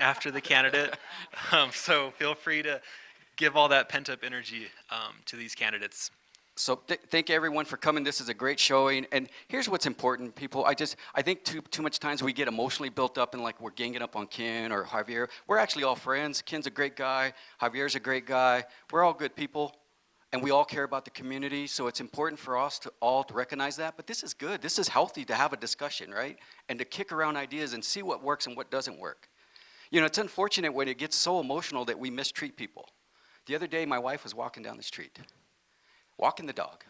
after the candidate. So feel free to give all that pent-up energy to these candidates. So thank everyone for coming. This is a great showing. And here's what's important, people. I think too much times we get emotionally built up and like we're ganging up on Ken or Javier. We're actually all friends. Ken's a great guy. Javier's a great guy. We're all good people. And we all care about the community, so it's important for us to recognize that. But this is good. This is healthy to have a discussion, right? And to kick around ideas and see what works and what doesn't work. You know, it's unfortunate when it gets so emotional that we mistreat people. The other day, my wife was walking down the street, walking the dog.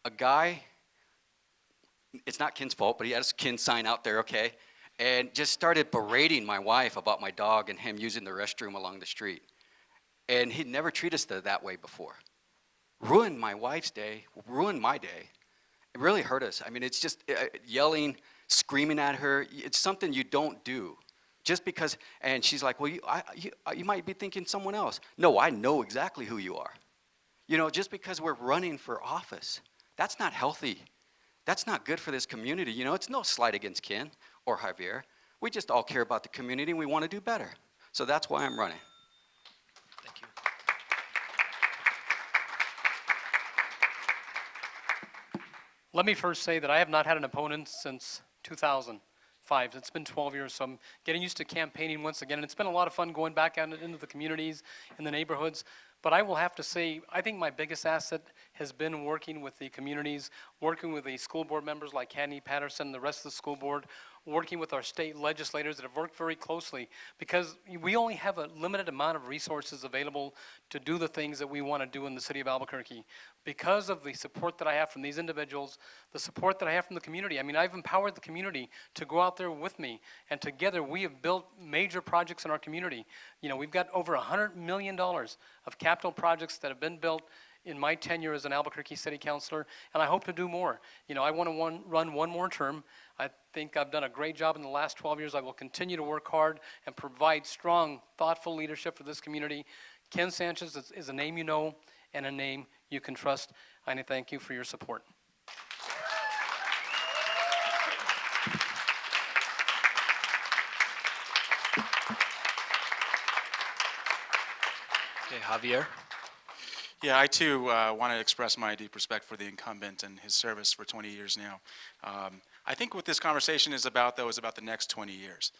A guy, it's not Ken's fault, but he had his Ken sign out there, okay? And just started berating my wife about my dog and him using the restroom along the street. And he'd never treated us that way before. Ruined my wife's day, ruined my day. It really hurt us. I mean, it's just yelling, screaming at her. It's something you don't do. Just because, and she's like, well, you might be thinking someone else. No, I know exactly who you are. You know, just because we're running for office, that's not healthy. That's not good for this community. You know, it's no slight against Ken or Javier. We just all care about the community and we want to do better. So that's why I'm running. Thank you. Let me first say that I have not had an opponent since 2005. It's been 12 years, so I'm getting used to campaigning once again, and it's been a lot of fun going back out into the communities, in the neighborhoods. But I will have to say, I think my biggest asset has been working with the communities, working with the school board members like Candy Patterson, the rest of the school board, working with our state legislators that have worked very closely, because we only have a limited amount of resources available to do the things that we want to do in the city of Albuquerque. Because of the support that I have from these individuals, the support that I have from the community. I mean, I've empowered the community to go out there with me, and together we have built major projects in our community. You know, we've got over $100 million of capital projects that have been built in my tenure as an Albuquerque city councilor, and I hope to do more. You know, I want to run one more term. I think I've done a great job in the last 12 years. I will continue to work hard and provide strong, thoughtful leadership for this community. Ken Sanchez is a name you know and a name you can trust, and I thank you for your support. Okay, Javier. Yeah, I too want to express my deep respect for the incumbent and his service for 20 years now. I think what this conversation is about, though, is about the next 20 years.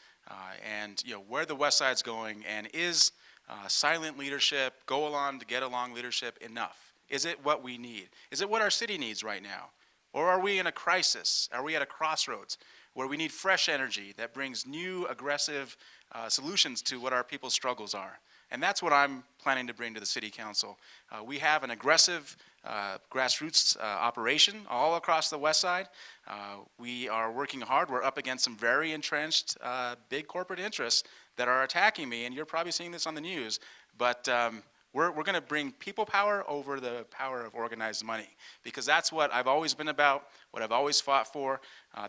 And you know, where the West Side's going, and is silent leadership, go along to get along leadership enough? Is it what we need? Is it what our city needs right now? Or are we in a crisis? Are we at a crossroads where we need fresh energy that brings new, aggressive solutions to what our people's struggles are? And that's what I'm planning to bring to the City Council. We have an aggressive grassroots operation all across the west side. We are working hard. We're up against some very entrenched big corporate interests that are attacking me, and you're probably seeing this on the news. But we're going to bring people power over the power of organized money, because that's what I've always been about, what I've always fought for.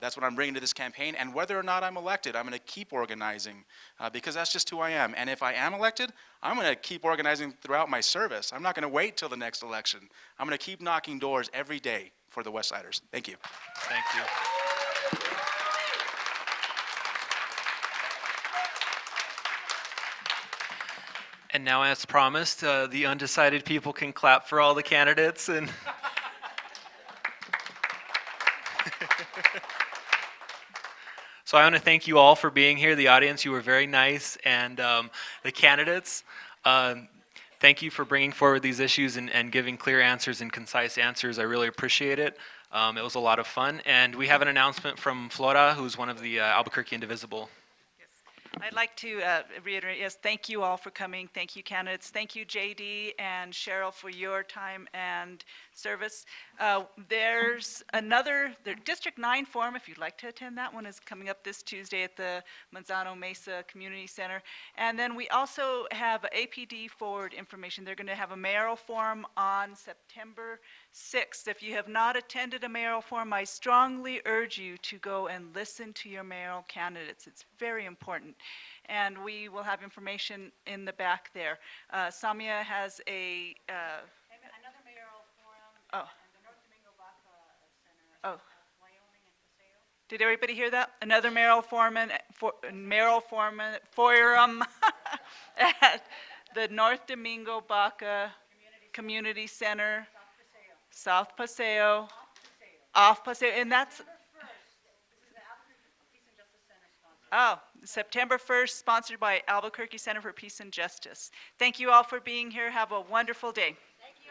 That's what I'm bringing to this campaign. And whether or not I'm elected, I'm going to keep organizing, because that's just who I am. And if I am elected, I'm going to keep organizing throughout my service. I'm not going to wait till the next election. I'm going to keep knocking doors every day for the West Siders. Thank you. Thank you. And now, as promised, the undecided people can clap for all the candidates. And so I want to thank you all for being here. The audience, you were very nice. And the candidates, thank you for bringing forward these issues and giving clear answers and concise answers. I really appreciate it. It was a lot of fun. And we have an announcement from Flora, who's one of the Albuquerque Indivisible. I'd like to reiterate, yes, thank you all for coming. Thank you, candidates. Thank you, JD and Cheryl, for your time and service. There's another, the District 9 Forum, if you'd like to attend that one, is coming up this Tuesday at the Manzano Mesa Community Center. And then we also have APD forward information. They're going to have a mayoral forum on September 6th. If you have not attended a mayoral forum, I strongly urge you to go and listen to your mayoral candidates. It's very important. And we will have information in the back there. Samia has a... another mayoral forum oh. and the North Domingo Baca Center, Oh. Wyoming and Paseo. Did everybody hear that? Another mayoral forum at the North Domingo Baca Community Center, South Paseo, off Paseo, and that's... Oh, September 1st, sponsored by Albuquerque Center for Peace and Justice. Thank you all for being here. Have a wonderful day. Thank you.